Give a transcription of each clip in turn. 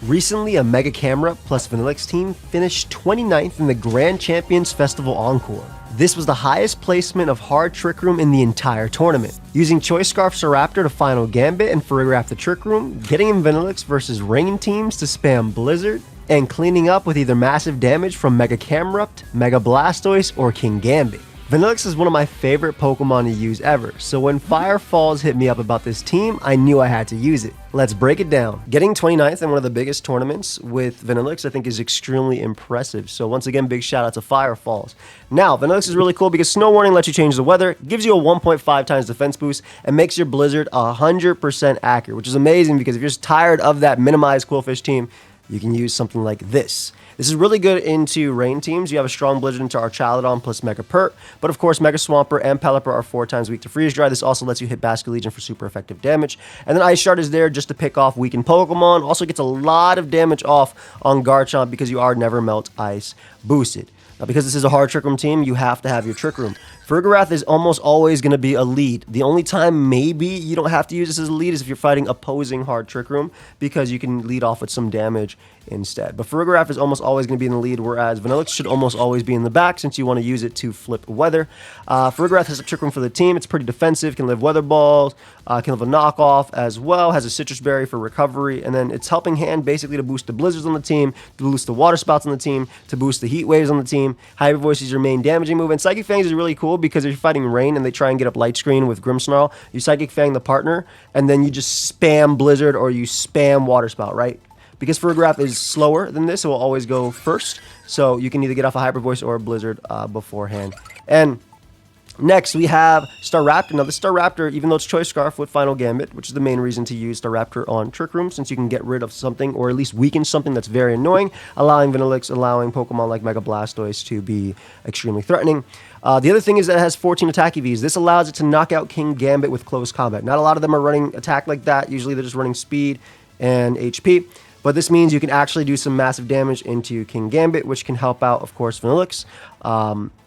Recently, a Mega Camerupt plus Vanilluxe team finished 29th in the Grand Champions Festival Encore. This was the highest placement of Hard Trick Room in the entire tournament. Using Choice Scarf Staraptor to Final Gambit and Farigiraf the Trick Room, getting in Vanilluxe versus Rain teams to spam Blizzard, and cleaning up with either massive damage from Mega Camerupt, Mega Blastoise, or King Gambit. Vanilluxe is one of my favorite Pokemon to use ever, so when Fire Falls hit me up about this team, I knew I had to use it. Let's break it down. Getting 29th in one of the biggest tournaments with Vanilluxe I think is extremely impressive, so once again, big shout out to Fire Falls. Now, Vanilluxe is really cool because Snow Warning lets you change the weather, gives you a 1.5 times defense boost, and makes your Blizzard 100% accurate, which is amazing because if you're just tired of that minimized Quillfish team, you can use something like this. This is really good into rain teams. You have a strong Blizzard into Archaludon plus Mega Pert, but of course Mega Swampert and Pelipper are 4 times weak to Freeze Dry. This also lets you hit Basket Legion for super effective damage. And then Ice Shard is there just to pick off weakened Pokemon. Also gets a lot of damage off on Garchomp because you are Never Melt Ice boosted. Now, because this is a hard Trick Room team, you have to have your Trick Room. Farigiraf is almost always going to be a lead. The only time maybe you don't have to use this as a lead is if you're fighting opposing hard Trick Room, because you can lead off with some damage instead. But Farigiraf is almost always going to be in the lead, whereas Vanilluxe should almost always be in the back since you want to use it to flip weather. Farigiraf has a Trick Room for the team. It's pretty defensive, can live Weather Balls, can live a knockoff as well, has a Citrus Berry for recovery, and then it's helping hand basically to boost the Blizzards on the team, to boost the Water Spouts on the team, to boost the Heat Waves on the team. Hyper Voice is your main damaging move, and Psychic Fangs is really cool because if you're fighting rain and they try and get up Light Screen with Grimmsnarl, you Psychic Fang the partner, and then you just spam Blizzard or you spam Water Spout, right? Because Farigiraf is slower than this, it will always go first, so you can either get off a Hyper Voice or a Blizzard beforehand. And next, we have Staraptor. Now, the Staraptor, even though it's Choice Scarf with Final Gambit, which is the main reason to use Staraptor on Trick Room, since you can get rid of something, or at least weaken something that's very annoying, allowing Vanilluxe, allowing Pokemon like Mega Blastoise to be extremely threatening. The other thing is that it has 14 attack EVs. This allows it to knock out King Gambit with close combat. Not a lot of them are running attack like that. Usually they're just running speed and HP. But this means you can actually do some massive damage into King Gambit, which can help out, of course, Vanilluxe.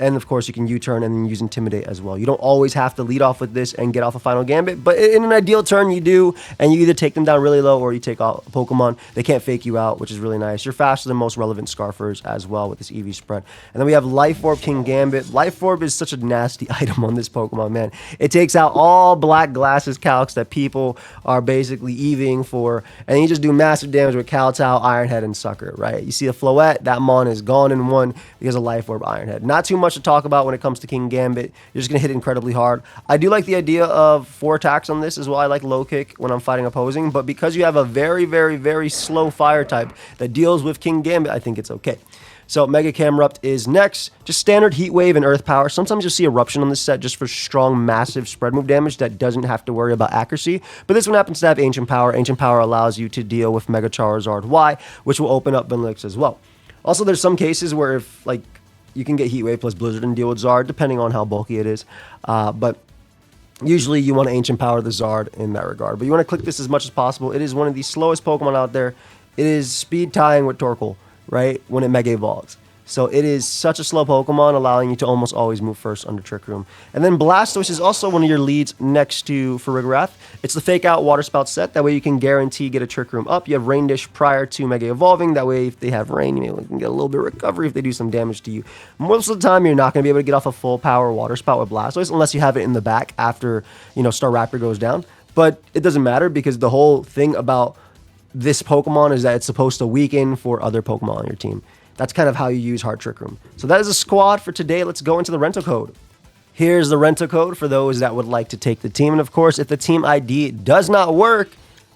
And, of course, you can U-turn and then use Intimidate as well. You don't always have to lead off with this and get off a Final Gambit, but in an ideal turn, you do, and you either take them down really low or you take out a Pokemon. They can't fake you out, which is really nice. You're faster than most relevant Scarfers as well with this EV spread. And then we have Life Orb King Gambit. Life Orb is such a nasty item on this Pokemon, man. It takes out all Black Glasses calcs that people are basically EVing for, and you just do massive damage with Kowtow, Iron Head, and Sucker, right? You see a Floette, that Mon is gone in one because of Life Orb, Iron Head. Not too much to talk about when it comes to King Gambit. You're just going to hit it incredibly hard. I do like the idea of 4 attacks on this as well. I like low kick when I'm fighting opposing, but because you have a very, very, very slow fire type that deals with King Gambit, I think it's okay. So Mega Camerupt is next. Just standard Heat Wave and Earth Power. Sometimes you'll see Eruption on this set just for strong, massive spread move damage that doesn't have to worry about accuracy. But this one happens to have Ancient Power. Ancient Power allows you to deal with Mega Charizard Y, which will open up Vanilluxe as well. Also, there's some cases where if, like, you can get Heat Wave plus Blizzard and deal with Zard, depending on how bulky it is. But usually you want to Ancient Power the Zard in that regard. But you want to click this as much as possible. It is one of the slowest Pokemon out there. It is speed tying with Torkoal, right, when it Mega Evolves. So it is such a slow Pokemon, allowing you to almost always move first under Trick Room. And then Blastoise is also one of your leads next to Farigiraf. It's the Fake Out Water Spout set. That way you can guarantee get a Trick Room up. You have Rain Dish prior to Mega Evolving. That way if they have Rain, you can get a little bit of recovery if they do some damage to you. Most of the time, you're not going to be able to get off a full power Water Spout with Blastoise unless you have it in the back after, Staraptor goes down. But it doesn't matter because the whole thing about this Pokemon is that it's supposed to weaken for other Pokemon on your team. That's kind of how you use Hard Trick Room. So that is a squad for today. Let's go into the rental code. Here's the rental code for those that would like to take the team. And of course, if the team ID does not work,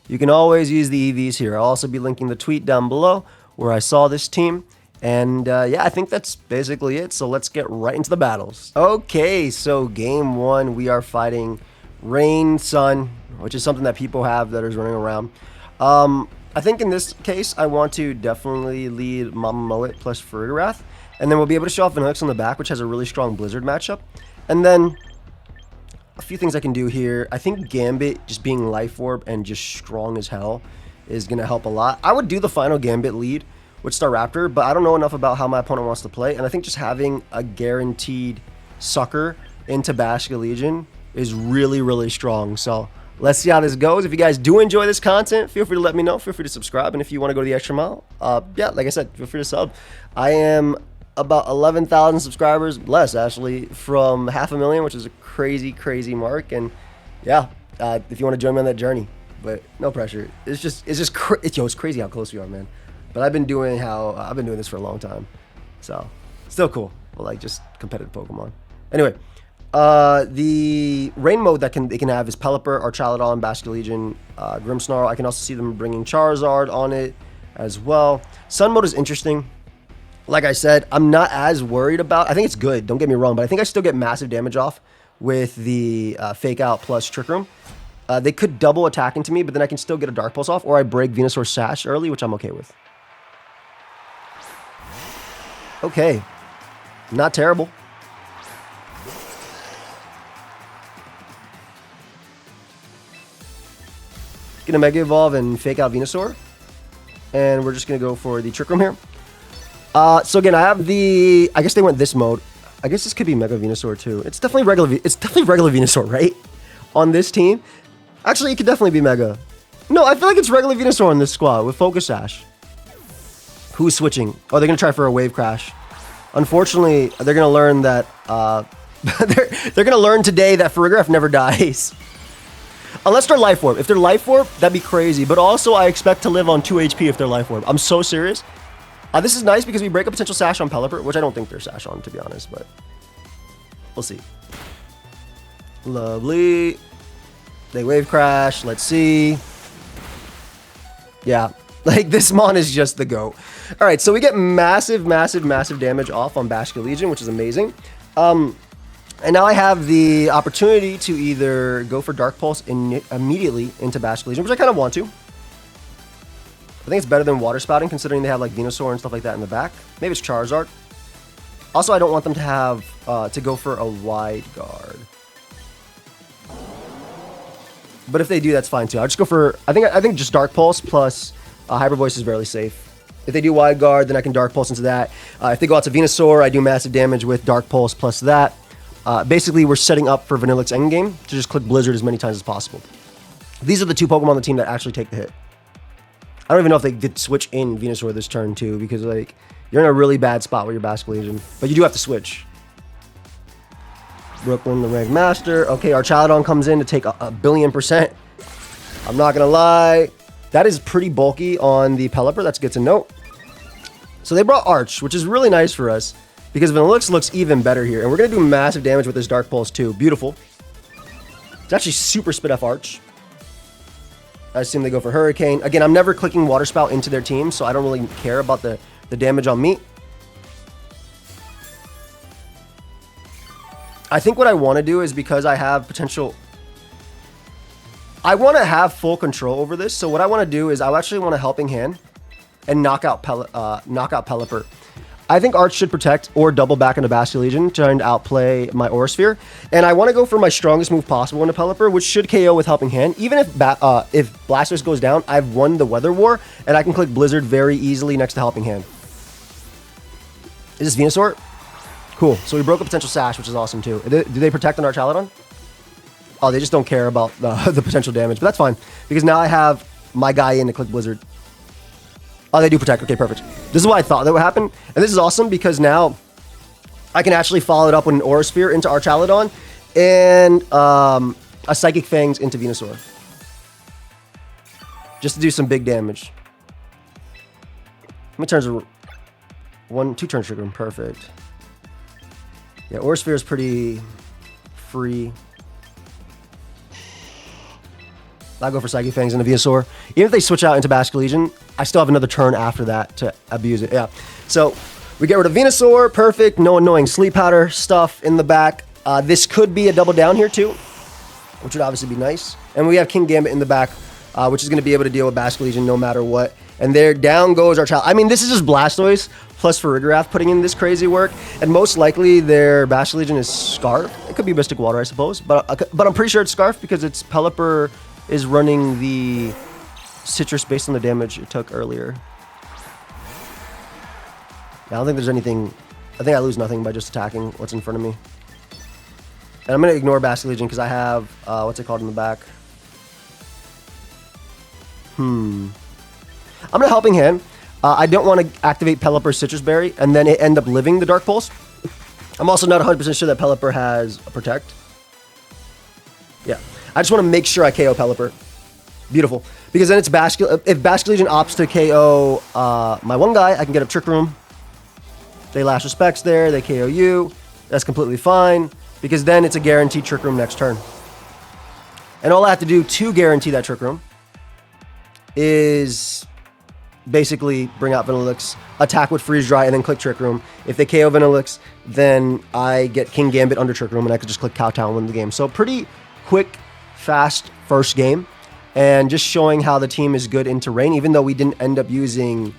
you can always use the EVs here. I'll also be linking the tweet down below where I saw this team. And yeah, I think that's basically it. So let's get right into the battles. Okay, so game 1, we are fighting Rain Sun, which is something that people have that is running around. I think in this case, I want to definitely lead Mama Moet plus Farigiraf, and then we'll be able to show off Vanilluxe on the back, which has a really strong Blizzard matchup. And then a few things I can do here. I think Gambit just being Life Orb and just strong as hell is going to help a lot. I would do the final Gambit lead with Staraptor, but I don't know enough about how my opponent wants to play, and I think just having a guaranteed Sucker into Basket Legion is really, really strong. So let's see how this goes. If you guys do enjoy this content, feel free to let me know. Feel free to subscribe. And if you want to go the extra mile, yeah, like I said, feel free to sub. I am about 11,000 subscribers, less actually, from 500,000, which is a crazy, crazy mark. And yeah, if you want to join me on that journey, but no pressure. It's crazy how close we are, man. But I've been doing this for a long time, so still cool. But like just competitive Pokemon. Anyway. The rain mode that they can have is Pelipper, Archaludon, Basculegion, Grimmsnarl. I can also see them bringing Charizard on it as well. Sun mode is interesting. Like I said, I'm not as worried about. I think it's good. Don't get me wrong, but I think I still get massive damage off with the Fake Out plus Trick Room. They could double attack into me, but then I can still get a Dark Pulse off, or I break Venusaur Sash early, which I'm okay with. Okay, not terrible. Gonna Mega Evolve and Fake Out Venusaur. And we're just gonna go for the Trick Room here. So again, I have the... I guess they went this mode. I guess this could be Mega Venusaur too. It's definitely regular Venusaur, right? On this team. Actually, it could definitely be Mega. No, I feel like it's regular Venusaur on this squad with Focus Sash. Who's switching? Oh, they're gonna try for a Wave Crash. Unfortunately, they're gonna learn that... they're gonna learn today that Farigiraf never dies. Unless they're Life Orb. If they're Life Orb, that'd be crazy. But also, I expect to live on 2 HP if they're Life Orb. I'm so serious. This is nice because we break a potential Sash on Pelipper, which I don't think they're Sash on, to be honest, but we'll see. Lovely. They Wave Crash. Let's see. Yeah. Like, this Mon is just the GOAT. All right, so we get massive, massive, massive damage off on Basculegion, which is amazing. And now I have the opportunity to either go for Dark Pulse immediately into Basculegion, which I kind of want to. I think it's better than Water Spouting, considering they have like Venusaur and stuff like that in the back. Maybe it's Charizard. Also, I don't want them to have to go for a Wide Guard. But if they do, that's fine too. I'll just go for... I think just Dark Pulse plus Hyper Voice is fairly safe. If they do Wide Guard, then I can Dark Pulse into that. If they go out to Venusaur, I do massive damage with Dark Pulse plus that. Basically, we're setting up for Vanilluxe endgame to just click Blizzard as many times as possible. These are the two Pokemon on the team that actually take the hit. I don't even know if they did switch in Venusaur this turn, too, because, like, you're in a really bad spot with your Basculegion. But you do have to switch. Brooklyn, the Rank Master. Okay, Archaludon comes in to take a billion%. I'm not going to lie. That is pretty bulky on the Pelipper. That's good to note. So they brought Arch, which is really nice for us, because Vanilluxe looks even better here. And we're going to do massive damage with this Dark Pulse, too. Beautiful. It's actually super spit off Arch. I assume they go for Hurricane. Again, I'm never clicking Water Spout into their team, so I don't really care about the damage on me. I think what I want to do is, because I have potential... I want to have full control over this, so what I want to do is I actually want a Helping Hand and knock out Pelipper. I think Arch should protect or double back into Basculegion, trying to outplay my Aura Sphere. And I want to go for my strongest move possible into Pelipper, which should KO with Helping Hand. Even if Blastoise goes down, I've won the Weather War, and I can click Blizzard very easily next to Helping Hand. Is this Venusaur? Cool. So we broke a potential Sash, which is awesome too. Do they protect on Archaludon? Oh, they just don't care about the potential damage. But that's fine, because now I have my guy in to click Blizzard. Oh, they do protect. Okay, perfect. This is what I thought that would happen. And this is awesome because now I can actually follow it up with an Aura Sphere into Archaludon and a Psychic Fangs into Venusaur. Just to do some big damage. How many turns are... 2 turns trigger. Perfect. Yeah, Aura Sphere is pretty free. I'll go for Psychic Fangs into Venusaur. Even if they switch out into Basculegion, I still have another turn after that to abuse it. Yeah. So we get rid of Venusaur. Perfect. No annoying Sleep Powder stuff in the back. This could be a double down here too, which would obviously be nice. And we have King Gambit in the back, which is going to be able to deal with Basculegion no matter what. And there down goes our child. I mean, this is just Blastoise plus Farigiraf putting in this crazy work. And most likely their Basculegion is Scarf. It could be Mystic Water, I suppose. But I'm pretty sure it's Scarf because it's Pelipper is running the Citrus based on the damage it took earlier. Yeah, I don't think there's anything... I think I lose nothing by just attacking what's in front of me. And I'm going to ignore Basculegion because I have... what's it called in the back? I'm going to Helping Hand. I don't want to activate Pelipper's Citrus Berry and then it end up living the Dark Pulse. I'm also not 100% sure that Pelipper has a Protect. Yeah. I just want to make sure I KO Pelipper. Beautiful. Because then it's if Basculin Legion opts to KO my one guy, I can get up Trick Room. They Last Respects there. They KO you. That's completely fine. Because then it's a guaranteed Trick Room next turn. And all I have to do to guarantee that Trick Room is basically bring out Vanilluxe, attack with Freeze Dry, and then click Trick Room. If they KO Vanilluxe, then I get King Gambit under Trick Room, and I could just click Kowtow and win the game. So pretty quick, fast first game, and just showing how the team is good into rain, even though we didn't end up using,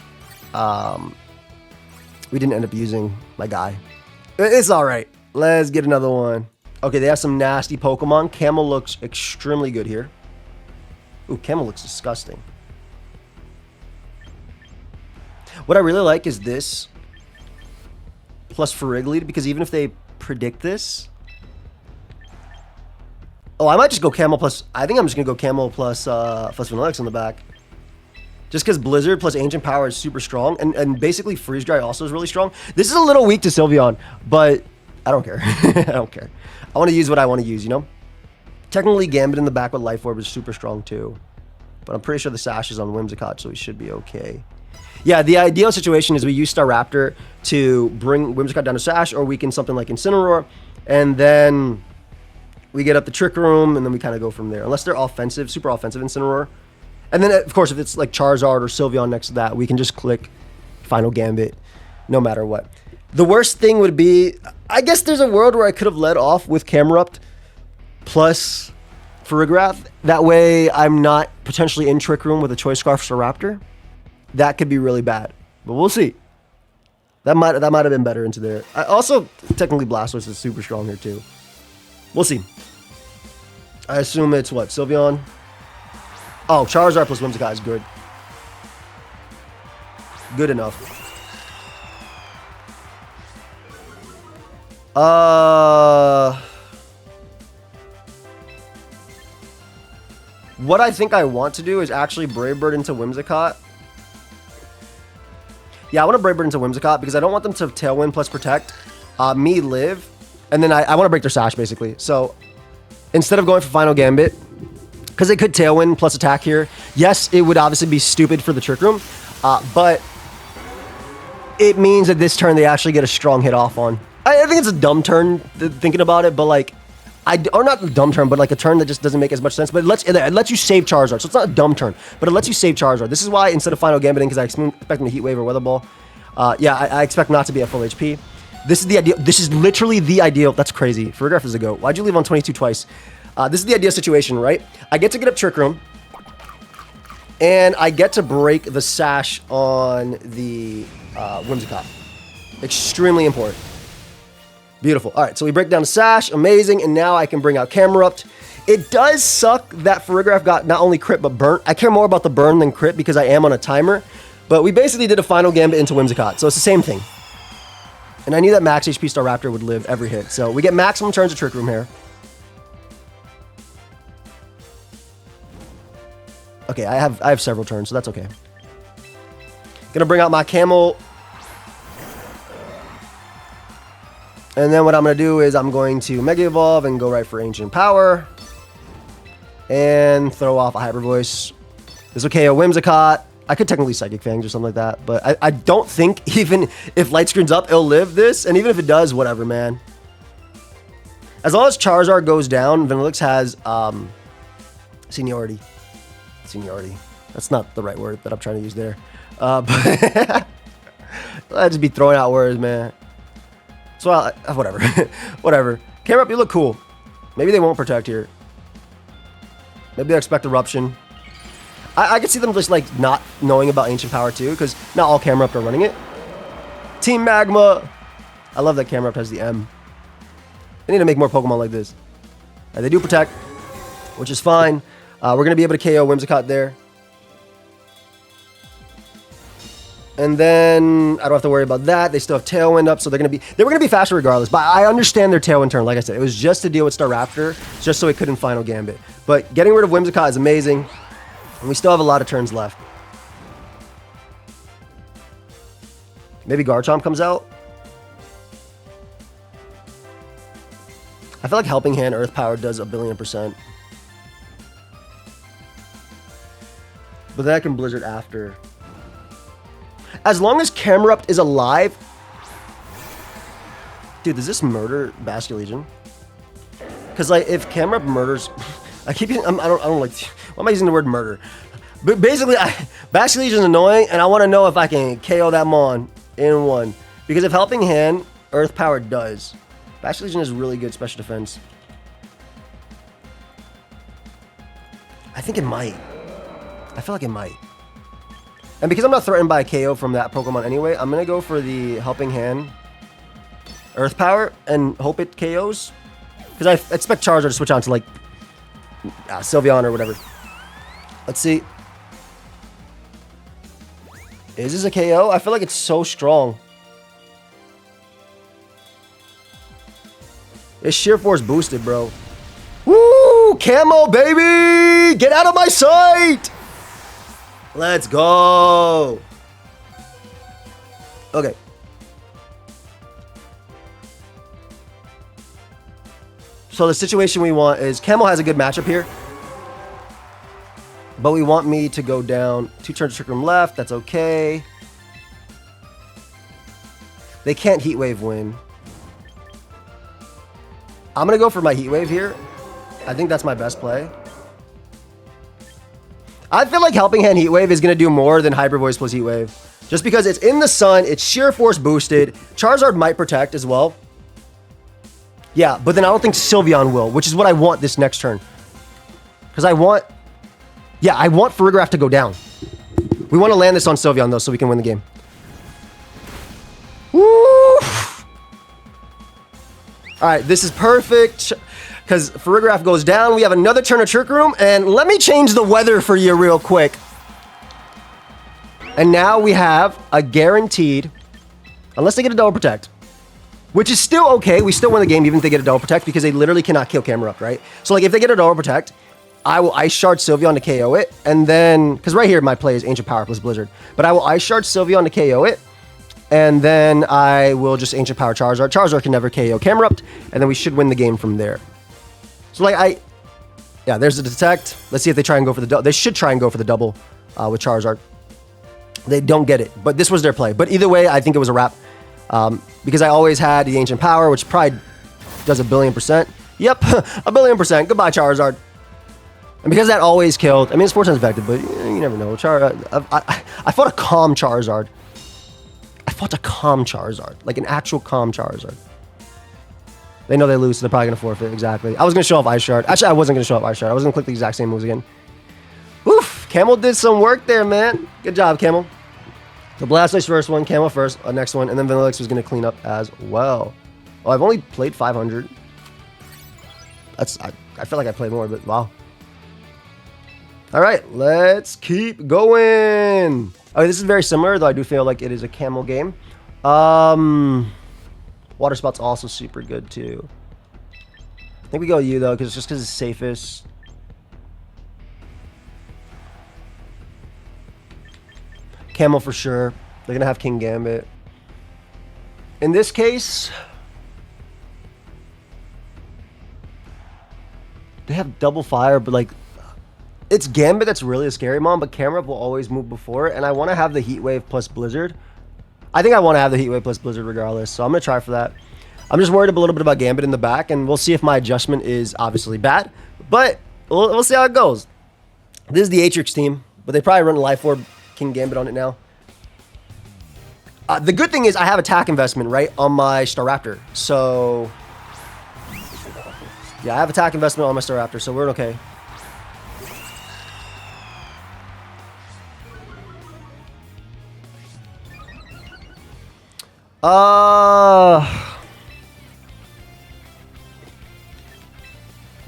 my guy. It's all right. Let's get another one. Okay, they have some nasty Pokemon. Camel looks extremely good here. Ooh, Camel looks disgusting. What I really like is this plus Ferrigley, because even if they predict this... Oh, I might just go Camel plus... I think I'm just going to go Camel plus Vanilluxe on the back. Just because Blizzard plus Ancient Power is super strong, and basically Freeze Dry also is really strong. This is a little weak to Sylveon, but I don't care. I don't care. I want to use what I want to use, you know? Technically, Gambit in the back with Life Orb is super strong too. But I'm pretty sure the Sash is on Whimsicott, so we should be okay. Yeah, the ideal situation is we use Staraptor to bring Whimsicott down to Sash, or we can something like Incineroar, and then we get up the Trick Room, and then we kind of go from there. Unless they're offensive, super offensive Incineroar. And then, of course, if it's like Charizard or Sylveon next to that, we can just click Final Gambit no matter what. The worst thing would be, I guess there's a world where I could have led off with Camerupt plus Farigiraf. That way I'm not potentially in Trick Room with a Choice Scarf Staraptor. That could be really bad, but we'll see. That might have been better into there. Also, technically Blastoise is super strong here too. We'll see. I assume it's what, Sylveon? Oh, Charizard plus Whimsicott is good. Good enough. What I think I want to do is actually Brave Bird into Whimsicott. Yeah, I want to Brave Bird into Whimsicott because I don't want them to Tailwind plus Protect. Me live. And then I want to break their Sash, basically. So, instead of going for Final Gambit, because they could Tailwind plus attack here. Yes, it would obviously be stupid for the Trick Room. But it means that this turn they actually get a strong hit off on. I think it's a dumb turn, thinking about it, but like... or not a dumb turn, but like a turn that just doesn't make as much sense. But it lets you save Charizard. So it's not a dumb turn, but it lets you save Charizard. This is why instead of Final Gambiting, because I expect them to Heat Wave or Weather Ball. Yeah, I expect not to be at full HP. This is the ideal. This is literally the ideal. That's crazy. Farigiraf is a go. Why'd you leave on 22 twice? This is the ideal situation, right? I get to get up Trick Room, and I get to break the Sash on the Whimsicott. Extremely important. Beautiful. All right, so we break down the Sash. Amazing. And now I can bring out Camerupt. It does suck that Farigiraf got not only crit, but burnt. I care more about the burn than crit because I am on a timer. But we basically did a Final Gambit into Whimsicott, so it's the same thing. And I knew that max HP Staraptor would live every hit. So we get maximum turns of Trick Room here. Okay, I have several turns, so that's okay. Gonna bring out my Camel. And then what I'm going to do is I'm going to Mega Evolve and go right for Ancient Power. And throw off a Hyper Voice. This will KO Whimsicott. I could technically Psychic Fangs or something like that. But I don't think even if Light Screen's up, it'll live this. And even if it does, whatever, man. As long as Charizard goes down, Vanilluxe has seniority. Seniority. That's not the right word that I'm trying to use there. But I'd just be throwing out words, man. So, whatever. Whatever. Camerupt, you look cool. Maybe they won't Protect here. Maybe they expect Eruption. I could see them just, like, not knowing about Ancient Power, too, because not all Camerupt are running it. Team Magma! I love that Camerupt has the M. They need to make more Pokemon like this. They do Protect, which is fine. We're going to be able to KO Whimsicott there. And then I don't have to worry about that. They still have Tailwind up, so they were going to be faster regardless. But I understand their Tailwind turn. Like I said, it was just to deal with Staraptor, just so it couldn't Final Gambit. But getting rid of Whimsicott is amazing. And we still have a lot of turns left. Maybe Garchomp comes out. I feel like Helping Hand Earth Power does 1,000,000,000%. But then I can Blizzard after. As long as Camerupt is alive... Dude, does this murder Basculegion? Because, like, if Camerupt murders... I keep using... I don't like... Why am I using the word murder? But basically, Basculegion is annoying, and I want to know if I can KO that Mon in one. Because if Helping Hand Earth Power does... Basculegion is really good special defense. I think it might. I feel like it might. And because I'm not threatened by a KO from that Pokemon anyway, I'm going to go for the Helping Hand Earth Power and hope it KOs. Because I expect Charizard to switch on to, like, Sylveon or whatever. Let's see. Is this a KO? I feel like it's so strong. It's Sheer Force boosted, bro. Woo! Camo, baby! Get out of my sight! Let's go! Okay. So the situation we want is... Camo has a good matchup here. But we want me to go down 2 turns to Trick Room left. That's okay. They can't Heat Wave win. I'm going to go for my Heat Wave here. I think that's my best play. I feel like Helping Hand Heat Wave is going to do more than Hyper Voice plus Heat Wave. Just because it's in the sun, it's Sheer Force boosted. Charizard might protect as well. Yeah, but then I don't think Sylveon will, which is what I want this next turn. Because I want... Yeah, I want Farigiraf to go down. We want to land this on Sylveon, though, so we can win the game. Woo! Alright, this is perfect. Because Farigiraf goes down. We have another turn of Trick Room. And let me change the weather for you real quick. And now we have a guaranteed... Unless they get a double protect. Which is still okay. We still win the game even if they get a double protect. Because they literally cannot kill Camerupt, right? So, like, if they get a double protect... I will Ice Shard Sylveon to KO it, and then... Because right here, my play is Ancient Power plus Blizzard. But I will Ice Shard Sylveon to KO it, and then I will just Ancient Power Charizard. Charizard can never KO Camerupt, and then we should win the game from there. So, like, Yeah, there's the Detect. Let's see if they try and go for the double. They should try and go for the double with Charizard. They don't get it, but this was their play. But either way, I think it was a wrap. Because I always had the Ancient Power, which probably does 1,000,000,000%. Yep, 1,000,000,000%. Goodbye, Charizard. And because that always killed, I mean, it's 4 times effective, but you never know. I fought a calm Charizard. I fought a calm Charizard. Like an actual calm Charizard. They know they lose, so they're probably going to forfeit. Exactly. I was going to show off Ice Shard. Actually, I wasn't going to show off Ice Shard. I was going to click the exact same moves again. Oof. Camel did some work there, man. Good job, Camel. So Blastoise first one, Camel first, next one, and then Vanilluxe was going to clean up as well. Oh, I've only played 500. I feel like I played more, but wow. All right, let's keep going. Okay, this is very similar, though I do feel like it is a Camel game. Water Spout's also super good, too. I think we go you, though, just because it's safest. Camel for sure. They're going to have King Gambit. In this case, they have double fire, but like, it's Gambit that's really a scary mom, but Camerupt will always move before it, and I want to have the Heat Wave plus Blizzard. I think I want to have the Heat Wave plus Blizzard regardless, so I'm going to try for that. I'm just worried a little bit about Gambit in the back, and we'll see if my adjustment is obviously bad, but we'll see how it goes. This is the Atrix team, but they probably run Life Orb King Gambit on it now. The good thing is I have attack investment, right, on my Staraptor, so... Yeah, I have attack investment on my Staraptor, so we're okay.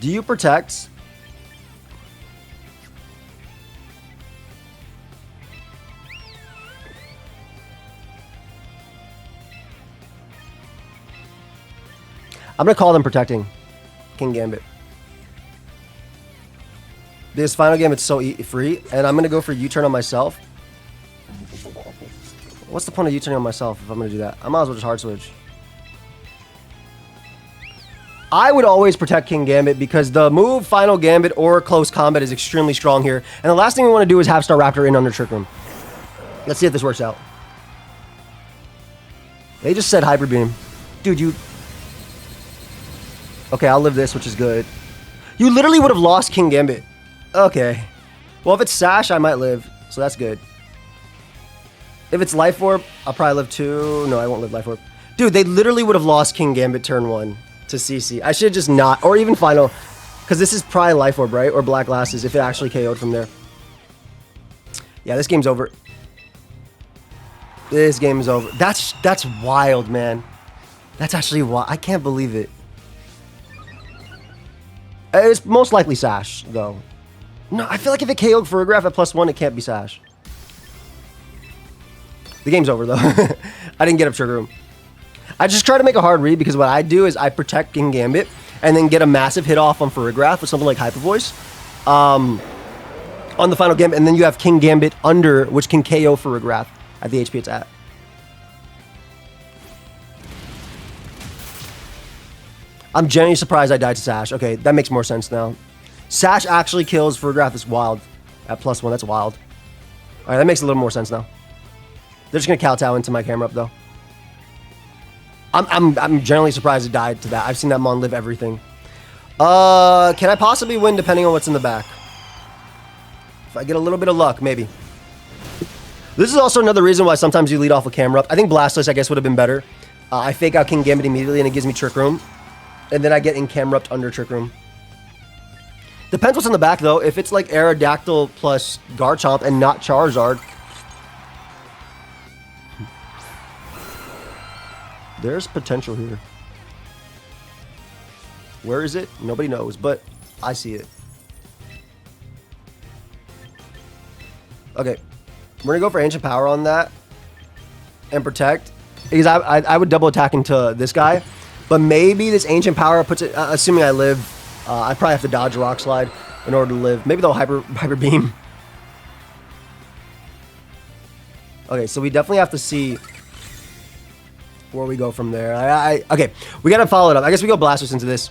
Do you protect? I'm gonna call them protecting King Gambit. This final game, it's so free, and I'm gonna go for U-turn on myself. What's the point of U-turning on myself if I'm gonna do that? I might as well just hard switch. I would always protect King Gambit because the move Final Gambit or Close Combat is extremely strong here. And the last thing we want to do is have Staraptor in under Trick Room. Let's see if this works out. They just said Hyper Beam. Dude, you... Okay, I'll live this, which is good. You literally would have lost King Gambit. Okay. Well, if it's Sash, I might live. So that's good. If it's Life Orb, I'll probably live too. No, I won't live Life Orb. Dude, they literally would have lost King Gambit turn 1 to CC. I should just not. Or even Final. Because this is probably Life Orb, right? Or Black Glasses if it actually KO'd from there. Yeah, this game's over. This game is over. That's wild, man. That's actually wild. I can't believe it. It's most likely Sash, though. No, I feel like if it KO'd Farigiraf at +1, it can't be Sash. The game's over, though. I didn't get up Trigger Room. I just try to make a hard read because what I do is I protect King Gambit and then get a massive hit off on Farigiraf with something like Hyper Voice on the final Gambit, and then you have King Gambit under, which can KO Farigiraf at the HP it's at. I'm genuinely surprised I died to Sash. Okay, that makes more sense now. Sash actually kills Farigiraf. That's wild. At +1, that's wild. All right, that makes a little more sense now. They're just gonna kowtow into my camera up though. I'm generally surprised it died to that. I've seen that Mon live everything. Can I possibly win depending on what's in the back? If I get a little bit of luck, maybe. This is also another reason why sometimes you lead off with Camerupt. I think Blastoise, I guess, would have been better. I fake out King Gambit immediately and it gives me Trick Room. And then I get in Camerupt under Trick Room. Depends what's in the back though. If it's like Aerodactyl plus Garchomp and not Charizard, there's potential here. Where is it? Nobody knows, but I see it. Okay, we're gonna go for Ancient Power on that and protect because I would double attack into this guy, but maybe this Ancient Power puts it. Assuming I live, I probably have to dodge Rock Slide in order to live. Maybe they'll Hyper Beam. Okay, so we definitely have to see where we go from there. Okay, we gotta follow it up. I guess we go Blastoise into this.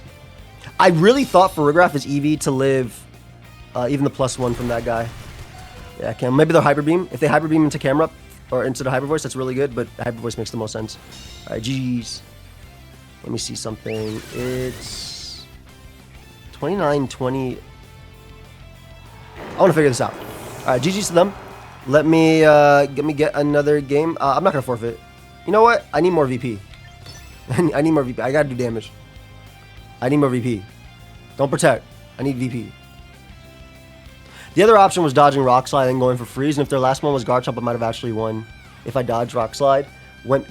I really thought Farigiraf is EV to live even the +1 from that guy. Yeah, maybe they'll Hyper Beam. If they Hyper Beam into Camerupt or into the Hyper Voice, that's really good, but Hyper Voice makes the most sense. Alright, GG's. Let me see something. It's 29-20. I want to figure this out. Alright, GG's to them. Let me get another game. I'm not gonna forfeit. You know what? I need more VP. I need more VP. I gotta do damage. I need more VP. Don't protect. I need VP. The other option was dodging Rock Slide and going for Freeze, and if their last one was Garchomp, I might have actually won. If I dodged Rock Slide,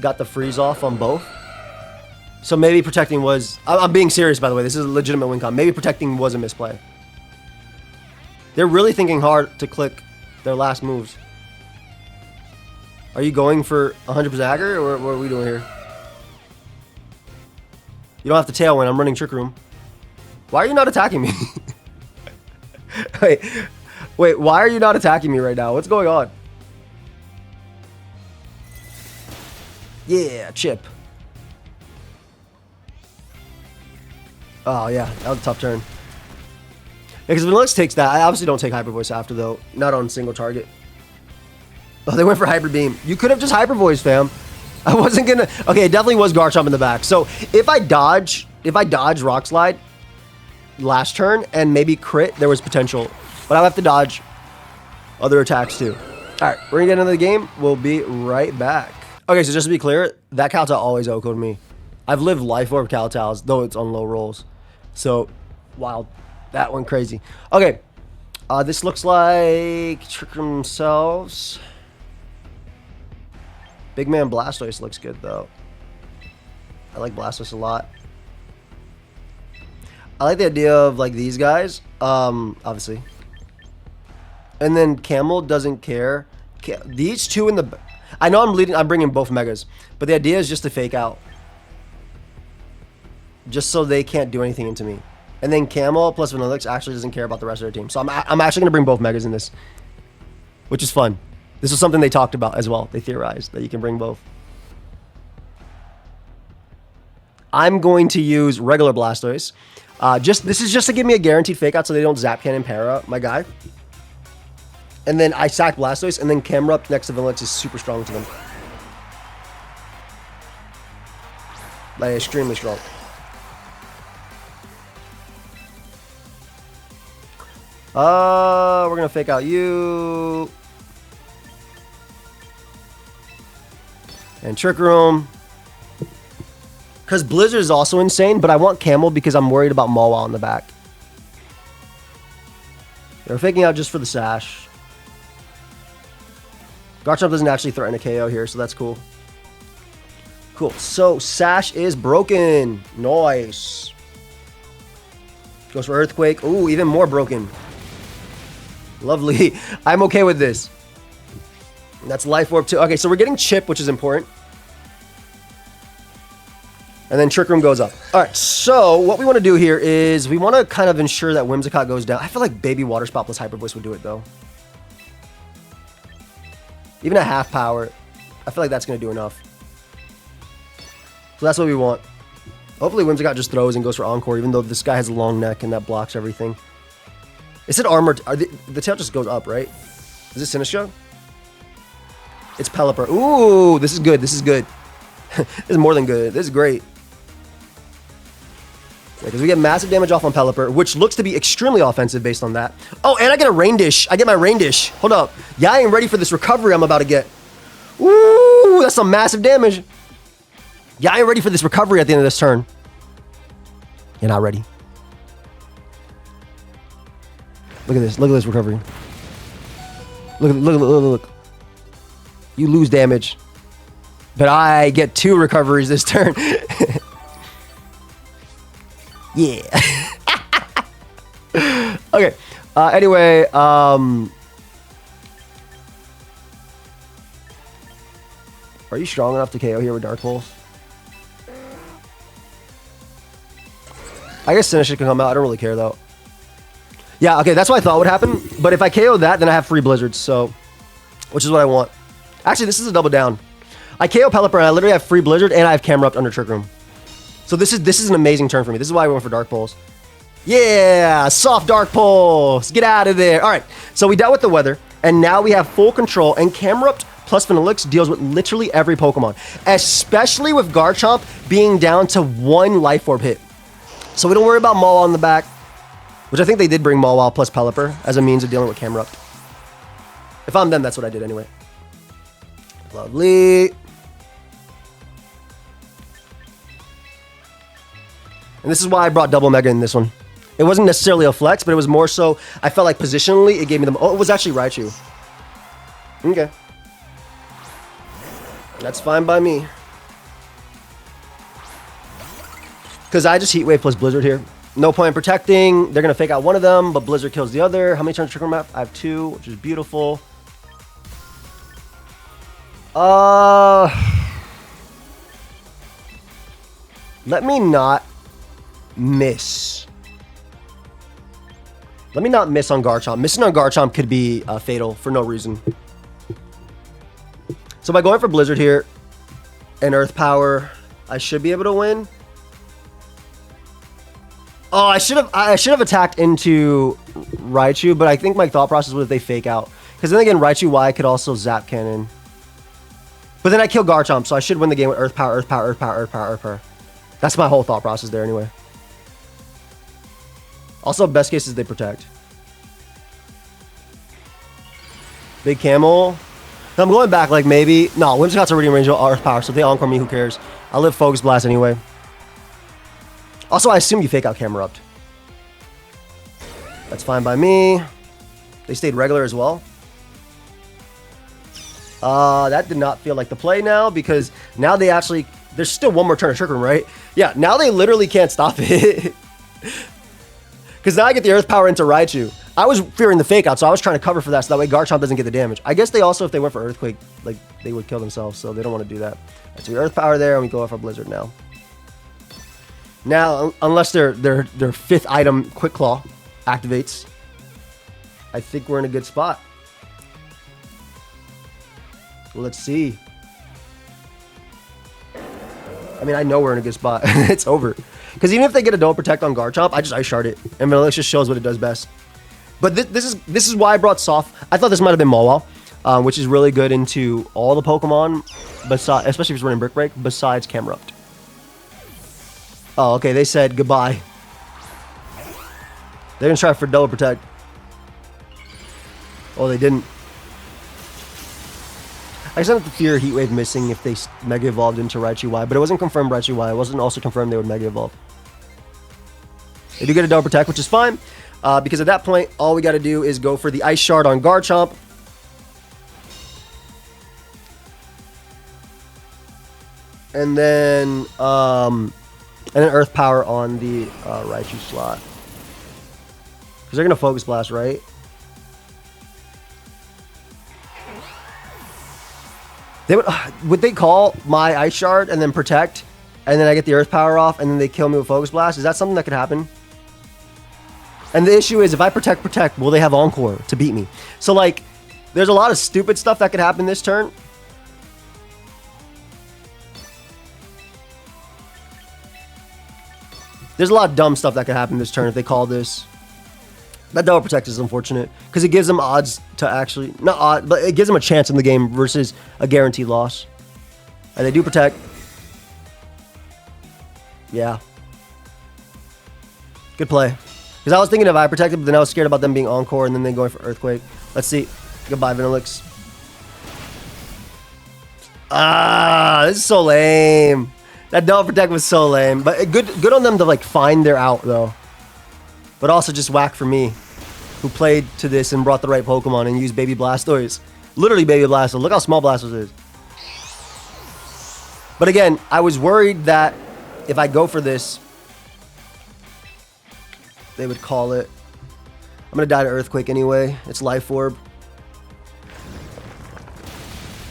got the Freeze off on both. So maybe protecting was... I'm being serious, by the way. This is a legitimate win con. Maybe protecting was a misplay. They're really thinking hard to click their last moves. Are you going for 100% accurate, or what are we doing here? You don't have to Tailwind. I'm running Trick Room. Why are you not attacking me? Wait, why are you not attacking me right now? What's going on? Yeah, chip. Oh, yeah. That was a tough turn. Yeah, because Vanilluxe takes that. I obviously don't take Hyper Voice after, though. Not on single target. Oh, they went for Hyper Beam. You could have just Hyper Voice, fam. I wasn't gonna... Okay, it definitely was Garchomp in the back. So, if I dodge Rock Slide last turn and maybe crit, there was potential. But I'll have to dodge other attacks, too. Alright, we're gonna get into the game. We'll be right back. Okay, so just to be clear, that Kowtow always OHKO'd me. I've lived Life Orb Kowtows, though it's on low rolls. So, wild. That one crazy. Okay, this looks like Trick themselves. Big Man Blastoise looks good, though. I like Blastoise a lot. I like the idea of, like, these guys, obviously. And then Camel doesn't care. These two in the... I know I'm bringing both Megas, but the idea is just to fake out. Just so they can't do anything into me. And then Camel plus Vanilluxe actually doesn't care about the rest of their team. So I'm actually going to bring both Megas in this, which is fun. This was something they talked about as well. They theorized that you can bring both. I'm going to use regular Blastoise. This is just to give me a guaranteed fake out so they don't Zap Cannon Para my guy. And then I sack Blastoise, and then Camerupt next to Vanilluxe is super strong to them. Like, extremely strong. We're gonna fake out you. And Trick Room. Because Blizzard is also insane, but I want Camel because I'm worried about Mawile in the back. They're faking out just for the Sash. Garchomp doesn't actually threaten a KO here, so that's cool. Cool. So, Sash is broken. Nice. Goes for Earthquake. Ooh, even more broken. Lovely. I'm okay with this. That's Life Orb too. Okay, so we're getting Chip, which is important. And then Trick Room goes up. All right, so what we want to do here is we want to kind of ensure that Whimsicott goes down. I feel like Baby Water Spout plus Hyper Voice would do it, though. Even a half power, I feel like that's going to do enough. So that's what we want. Hopefully Whimsicott just throws and goes for Encore, even though this guy has a long neck and that blocks everything. Is it Armor? The tail just goes up, right? Is it Sinistcha? It's Pelipper. Ooh, this is good. This is good. This is more than good. This is great. Because we get massive damage off on Pelipper, which looks to be extremely offensive based on that. Oh, and I get a Rain Dish. I get my Rain Dish. Hold up. Yeah, I ain't ready for this recovery I'm about to get. Ooh, that's some massive damage. Yeah, I ain't ready for this recovery at the end of this turn. You're not ready. Look at this. Look at this recovery. Look. You lose damage. But I get 2 recoveries this turn. Yeah. Okay. Anyway, are you strong enough to KO here with Dark Pulse? I guess Sinistcha can come out. I don't really care though. Yeah, okay, that's what I thought would happen. But if I KO that, then I have free Blizzards, so which is what I want. Actually, this is a double down. I KO Pelipper and I literally have free Blizzard and I have Camerupt under Trick Room. So this is an amazing turn for me. This is why I went for Dark Pulse. Yeah, soft Dark Pulse. Get out of there. All right, so we dealt with the weather, and now we have full control, and Camerupt plus Vanilluxe deals with literally every Pokemon, especially with Garchomp being down to 1 Life Orb hit. So we don't worry about Mawile in the back, which I think they did bring Mawile plus Pelipper as a means of dealing with Camerupt. If I'm them, that's what I did anyway. Lovely. And this is why I brought Double Mega in this one. It wasn't necessarily a flex, but it was more so, I felt like positionally, it gave me the... Oh, it was actually Raichu. Okay. That's fine by me. Because I just Heat Wave plus Blizzard here. No point in protecting. They're going to fake out one of them, but Blizzard kills the other. How many turns Trick Room have? I have 2, which is beautiful. Let me not miss. Let me not miss on Garchomp. Missing on Garchomp could be fatal for no reason. So by going for Blizzard here and Earth Power, I should be able to win. Oh, I should have attacked into Raichu, but I think my thought process was if they fake out. Because then again, Raichu Y could also Zap Cannon. But then I kill Garchomp, so I should win the game with Earth Power, Earth Power, Earth Power, Earth Power, Earth Power. That's my whole thought process there anyway. Also, best case is they protect. Big Camel. I'm going back like maybe... No, Whimsicott's already in range of Earth Power, so if they Encore me, who cares? I'll live Focus Blast anyway. Also, I assume you fake out Camerupt. That's fine by me. They stayed regular as well. That did not feel like the play now, because now they actually... There's still one more turn of Trick Room, right? Yeah, now they literally can't stop it. Because now I get the Earth Power into Raichu. I was fearing the fake out, so I was trying to cover for that, so that way Garchomp doesn't get the damage. I guess they also, if they went for Earthquake, like, they would kill themselves, so they don't want to do that. Right, so we Earth Power there, and we go off our Blizzard now. Now, unless their fifth item, Quick Claw, activates, I think we're in a good spot. Let's see. I mean, I know we're in a good spot. It's over. Because even if they get a Double Protect on Garchomp, I just Ice Shard it. And Vanilluxe just shows what it does best. But this is why I brought Soft. I thought this might have been Mawile, which is really good into all the Pokemon, besides, especially if it's running Brick Break, besides Camerupt. Oh, okay, they said goodbye. They're going to try for Double Protect. Oh, they didn't. I just have to fear Heat Wave missing if they Mega Evolved into Raichu Y, but it wasn't confirmed Raichu Y. It wasn't also confirmed they would Mega Evolve. They do get a Double Protect, which is fine, because at that point, all we got to do is go for the Ice Shard on Garchomp. And then Earth Power on the Raichu slot. Because they're going to Focus Blast, right? They would they call my Ice Shard and then Protect, and then I get the Earth Power off, and then they kill me with Focus Blast? Is that something that could happen? And the issue is, if I Protect, will they have Encore to beat me? So, like, there's a lot of stupid stuff that could happen this turn. There's a lot of dumb stuff that could happen this turn if they call this. That Double Protect is unfortunate, because it gives them odds to actually... Not odd, but it gives them a chance in the game versus a guaranteed loss. And they do Protect. Yeah. Good play. Because I was thinking if I protected, but then I was scared about them being Encore and then they going for Earthquake. Let's see. Goodbye, Vanilluxe. Ah, this is so lame. That Double Protect was so lame. But good on them to, like, find their out, though. But also just whack for me, who played to this and brought the right Pokemon and used Baby Blastoise. Literally Baby Blastoise. Look how small Blastoise is. But again, I was worried that if I go for this, they would call it. I'm going to die to Earthquake anyway. It's Life Orb.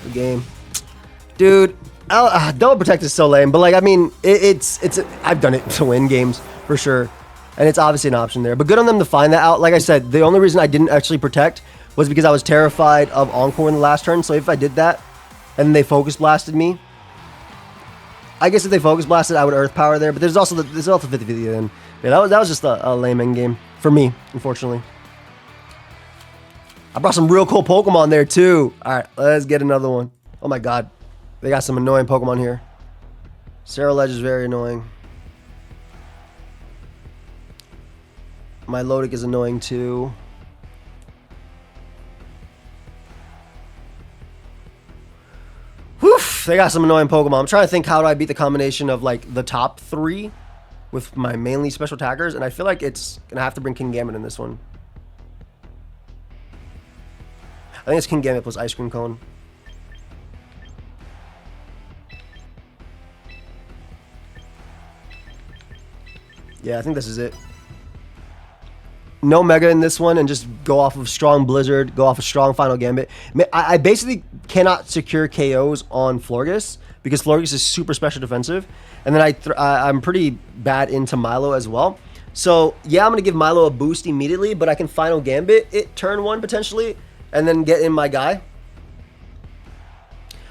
The game. Dude, Double Protect is so lame. But, like, I mean, I've done it to win games for sure. And it's obviously an option there. But good on them to find that out. Like I said, the only reason I didn't actually Protect was because I was terrified of Encore in the last turn. So if I did that and they Focus Blasted me, I guess if they Focus Blasted, I would Earth Power there. But there's also 50-50 then. Yeah, that was just a lame end game for me, unfortunately. I brought some real cool Pokemon there too. All right, let's get another one. Oh my God, they got some annoying Pokemon here. Cerulege is very annoying. Milotic is annoying too. Whew, they got some annoying Pokemon. I'm trying to think, how do I beat the combination of, like, the top three with my mainly special attackers, and I feel like it's gonna have to bring King Gambit in this one. I think it's King Gambit plus Ice Cream Cone. Yeah, I think this is it. No Mega in this one, and just go off of strong Blizzard, go off of strong Final Gambit. I basically cannot secure KOs on Florges because Florges is super special defensive, and then I'm pretty bad into Milo as well. So yeah, I'm gonna give Milo a boost immediately, but I can Final Gambit it turn one potentially, and then get in my guy.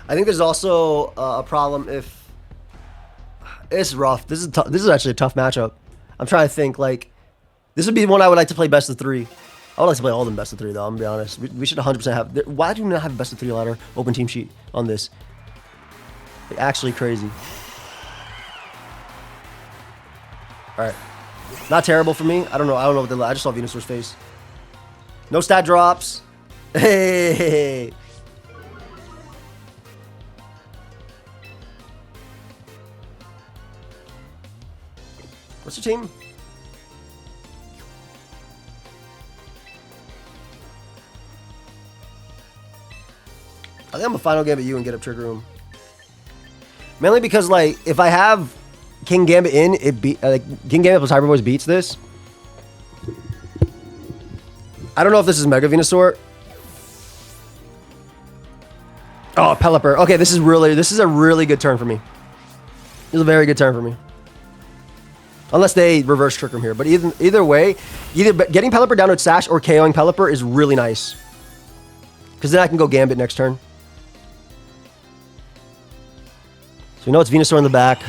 I think there's also a problem if it's rough. This is actually a tough matchup. I'm trying to think, like. This would be one I would like to play best of 3. I would like to play all of them best of 3, though, I'm going to be honest. We should 100% have... Why do we not have a best of 3 ladder open team sheet on this? Like, actually crazy. Alright. Not terrible for me. I don't know what they... I just saw Venusaur's face. No stat drops. Hey! What's your team? I think I'm a Final Gambit you and get up Trigger Room. Mainly because, like, if I have King Gambit in, King Gambit plus Hyper Voice beats this. I don't know if this is Mega Venusaur. Oh, Pelipper. Okay, this is a really good turn for me. This is a very good turn for me. Unless they reverse Trick Room here. But either way, either getting Pelipper down to its Sash or KOing Pelipper is really nice. Because then I can go Gambit next turn. So we know it's Venusaur in the back.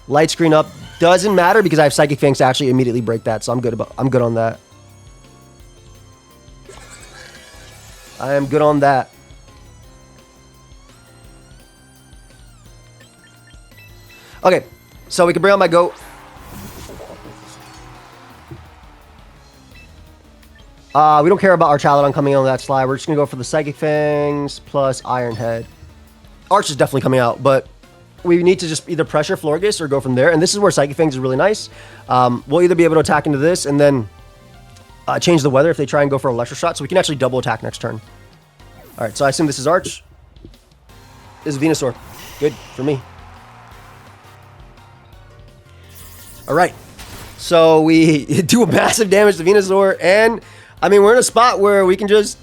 Light Screen up. Doesn't matter because I have Psychic Fangs to actually immediately break that. So I'm good on that. I am good on that. Okay, so we can bring out my goat. We don't care about our Chaladon coming on that slide. We're just going to go for the Psychic Fangs plus Iron Head. Arch is definitely coming out, but we need to just either pressure Florges or go from there. And this is where Psychic Fangs is really nice. We'll either be able to attack into this and then change the weather if they try and go for Electro Shot. So we can actually double attack next turn. All right, so I assume this is Arch. This is Venusaur. Good for me. All right, so we do a massive damage to Venusaur, and I mean, we're in a spot where we can just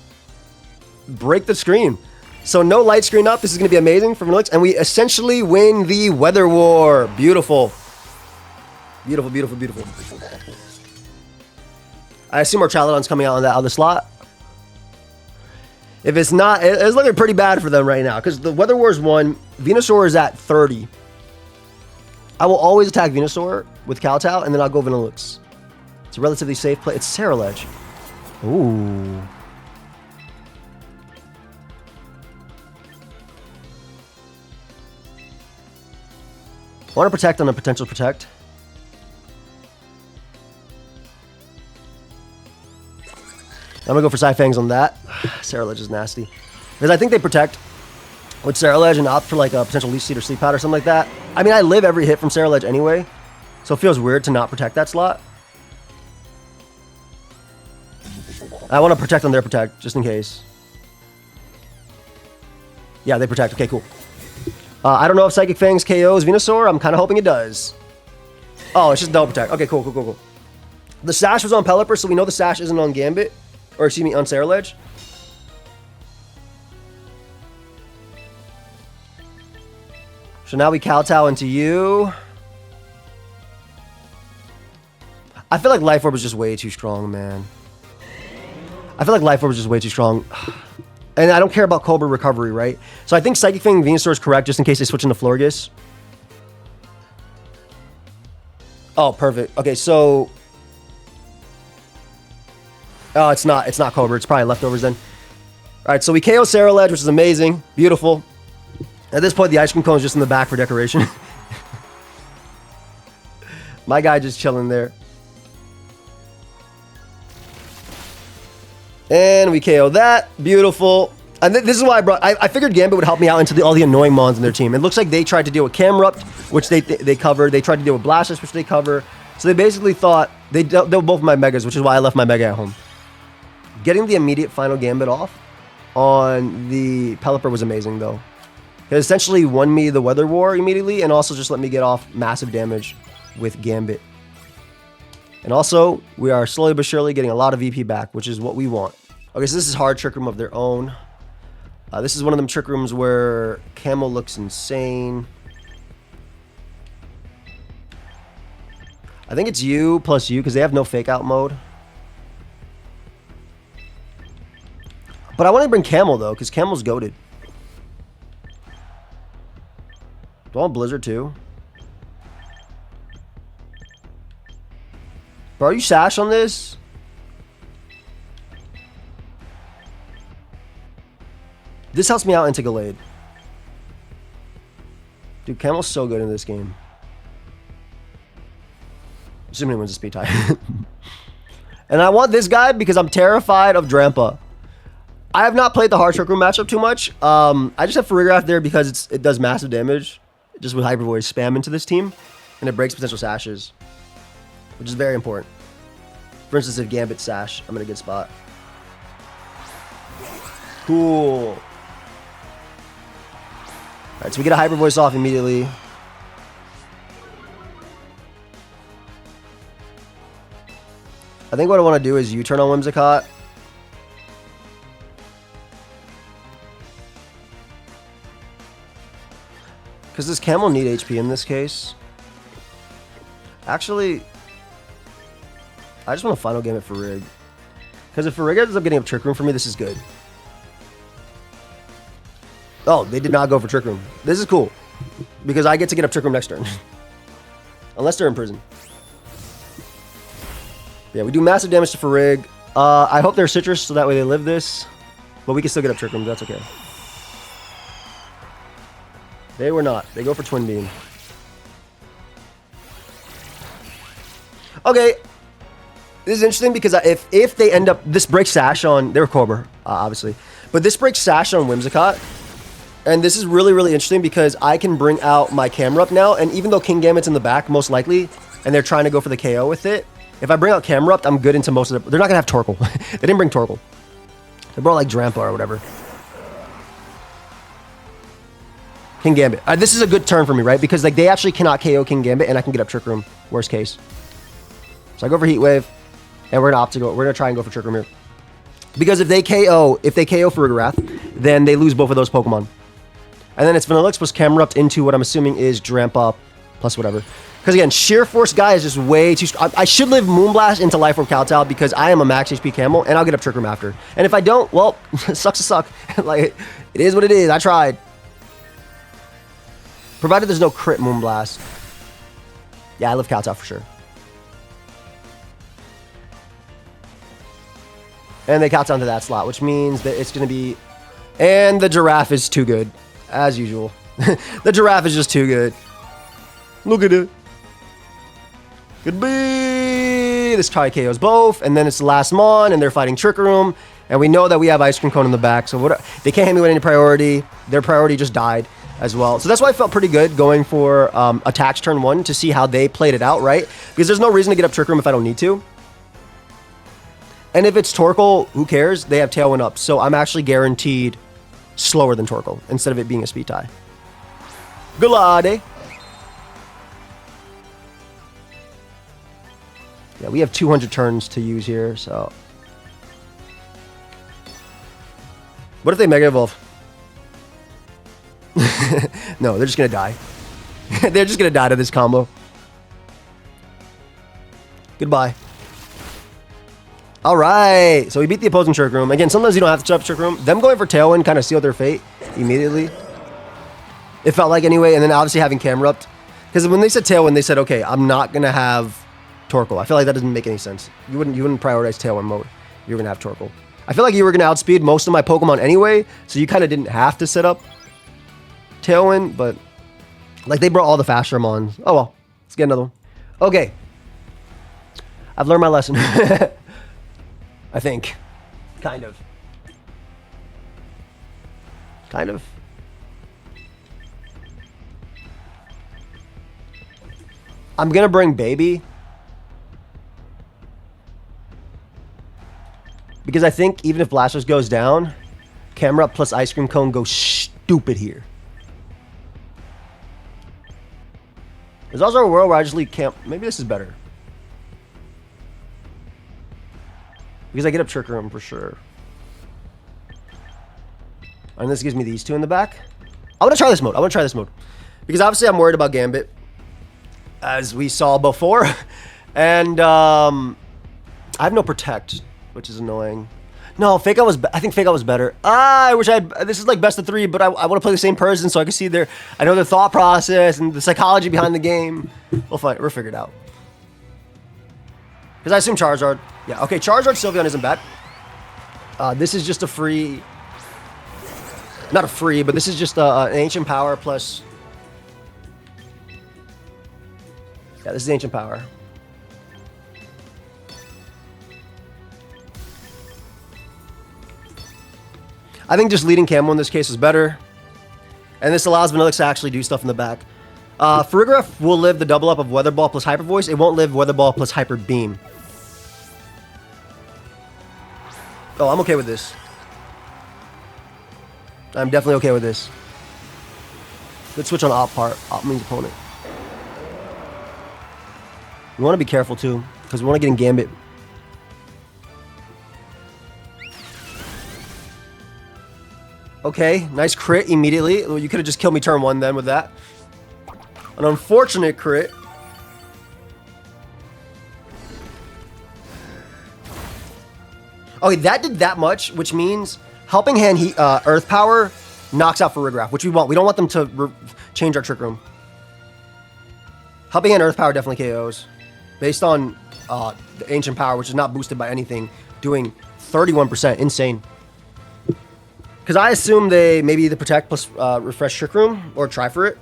break the screen. So no light screen up. This is going to be amazing for Vanilluxe, and we essentially win the Weather War. Beautiful. Beautiful, beautiful, beautiful. I assume our Chaladon's coming out on that other slot. If it's not, it's looking pretty bad for them right now, because the Weather War's won. Venusaur is at 30. I will always attack Venusaur with Kowtow, and then I'll go Vanilluxe. It's a relatively safe play. It's Ceruledge. Ooh. Want to protect on a potential protect. I'm going to go for Psyfangs on that. Ceruledge is nasty. Because I think they protect with Ceruledge and opt for like a potential Leech Seed or Sleep Powder or something like that. I mean, I live every hit from Ceruledge anyway, so it feels weird to not protect that slot. I want to protect on their protect, just in case. Yeah, they protect. Okay, cool. I don't know if Psychic Fangs KOs Venusaur. I'm kind of hoping it does. Oh, it's just double protect. Okay, cool, cool, cool, cool. The Sash was on Pelipper, so we know the Sash isn't on Gambit. Or, excuse me, on Ceruledge. So now we kowtow into you. I feel like Life Orb is just way too strong, man. I feel like Life Orb is just way too strong. And I don't care about Cobra recovery, right? So I think Psychic Fang Venusaur is correct, just in case they switch into Florges. Oh, perfect. Okay, so... Oh, it's not Cobra. It's probably leftovers then. Alright, so we KO Ceruledge, which is amazing. Beautiful. At this point, the ice cream cone is just in the back for decoration. My guy just chilling there. And we KO that. Beautiful. And this is why I figured Gambit would help me out into all the annoying mons in their team. It looks like they tried to deal with Camerupt, which they covered. They tried to deal with Blastoise, which they cover. So they basically thought they dealt both my Megas, which is why I left my Mega at home. Getting the immediate final Gambit off on the Pelipper was amazing, though. It essentially won me the Weather War immediately, and also just let me get off massive damage with Gambit. And also, we are slowly but surely getting a lot of VP back, which is what we want. Okay, so this is hard Trick Room of their own. This is one of them Trick Rooms where Camo looks insane. I think it's you plus you, because they have no Fake Out mode. But I want to bring Camel, though, because Camel's goated. Do I want Blizzard, too? Bro, are you Sash on this? This helps me out into Gallade. Dude, Camel's so good in this game. Assuming he wins the speed tie. And I want this guy because I'm terrified of Drampa. I have not played the hard Trick Room matchup too much. I just have Farigiraf there because it does massive damage. Just with Hyper Voice spam into this team. And it breaks potential Sashes. Which is very important. For instance, if Gambit Sash, I'm in a good spot. Cool. Alright, so we get a Hyper Voice off immediately. I think what I want to do is U-turn on Whimsicott. Because this Cam will need HP in this case. Actually, I just want to final game it for Rig. Because if Rig ends up getting a Trick Room for me, this is good. Oh, they did not go for Trick Room. This is cool. Because I get to get up Trick Room next turn. Unless they're in prison. Yeah, we do massive damage to Farig. I hope they're Citrus so that way they live this. But we can still get up Trick Room. That's okay. They were not. They go for Twin Beam. Okay. This is interesting because if they end up... This breaks Sash on... They were Cobra, obviously. But this breaks Sash on Whimsicott. And this is really, really interesting because I can bring out my Camerupt now. And even though King Gambit's in the back, most likely, and they're trying to go for the KO with it, if I bring out Camerupt, I'm good into most of the... They're not going to have Torkoal. They didn't bring Torkoal. They brought like Drampa or whatever. King Gambit. This is a good turn for me, right? Because like they actually cannot KO King Gambit, and I can get up Trick Room. Worst case. So I go for Heat Wave, and we're gonna opt to go. We're gonna try and go for Trick Room here, because if they KO Farigarath, then they lose both of those Pokemon, and then it's Vanilluxe plus Camerupt into what I'm assuming is Drampa plus whatever. Because again, Sheer Force guy is just way too strong. I should live Moonblast into Life Orb Kowtow because I am a max HP Camel, and I'll get up Trick Room after. And if I don't, well, sucks to suck. Like it is what it is. I tried. Provided there's no crit Moonblast. Yeah, I live Kowtow for sure. And they Kowtow into that slot, which means that it's going to be... And the Giraffe is too good, as usual. The Giraffe is just too good. Look at it. Goodbye. This try KOs both, and then it's the last Mon, and they're fighting Trick Room. And we know that we have Ice Cream Cone in the back, so they can't hit me with any priority. Their priority just died as well. So that's why I felt pretty good going for attacks turn 1 to see how they played it out, right? Because there's no reason to get up Trick Room if I don't need to. And if it's Torkoal, who cares? They have Tailwind up, so I'm actually guaranteed slower than Torkoal instead of it being a speed tie. Glade. Yeah, we have 200 turns to use here, so... What if they Mega Evolve? No, they're just gonna die. They're just gonna die to this combo. Goodbye. Alright, so we beat the opposing Trick Room. Again, sometimes you don't have to set up Trick Room. Them going for Tailwind kind of sealed their fate immediately. It felt like anyway, and then obviously having Camerupt. Because when they said Tailwind, they said, okay, I'm not gonna have Torkoal. I feel like that doesn't make any sense. You wouldn't prioritize Tailwind mode. You're gonna have Torkoal. I feel like you were gonna outspeed most of my Pokemon anyway, so you kind of didn't have to set up Tailwind, but like they brought all the faster Mons. Oh well, let's get another one. Okay, I've learned my lesson. I think, kind of. I'm gonna bring Baby because I think even if Blastoise goes down, Camerupt plus Ice Cream Cone goes stupid here. There's also a world where I just leave Camp. Maybe this is better. Because I get up Trick Room for sure. And this gives me these two in the back. I want to try this mode. Because obviously I'm worried about Gambit, as we saw before. And I have no Protect, which is annoying. No, Fake Out was... I think Fake Out was better. I wish I had... This is like best of 3, but I want to play the same person so I can see their... I know their thought process and the psychology behind the game. We'll figure it out. Because I assume Charizard. Yeah, okay, Charizard Sylveon isn't bad. This is just a free... Not a free, but this is just an Ancient Power plus... Yeah, this is Ancient Power. I think just leading Camo in this case is better. And this allows Vanilluxe to actually do stuff in the back. Farigiraf will live the double up of Weather Ball plus Hyper Voice. It won't live Weather Ball plus Hyper Beam. Oh, I'm okay with this. I'm definitely okay with this. Let's switch on Op part. Op means opponent. We want to be careful too, because we want to get in Gambit. Okay, nice crit immediately. You could have just killed me turn 1 then with that. An unfortunate crit. Okay, that did that much, which means Helping Hand Earth Power knocks out Farigiraf, which we want. We don't want them to change our Trick Room. Helping Hand Earth Power definitely KOs. Based on the Ancient Power, which is not boosted by anything, doing 31%. Insane. Because I assume they maybe either Protect plus refresh Trick Room or try for it.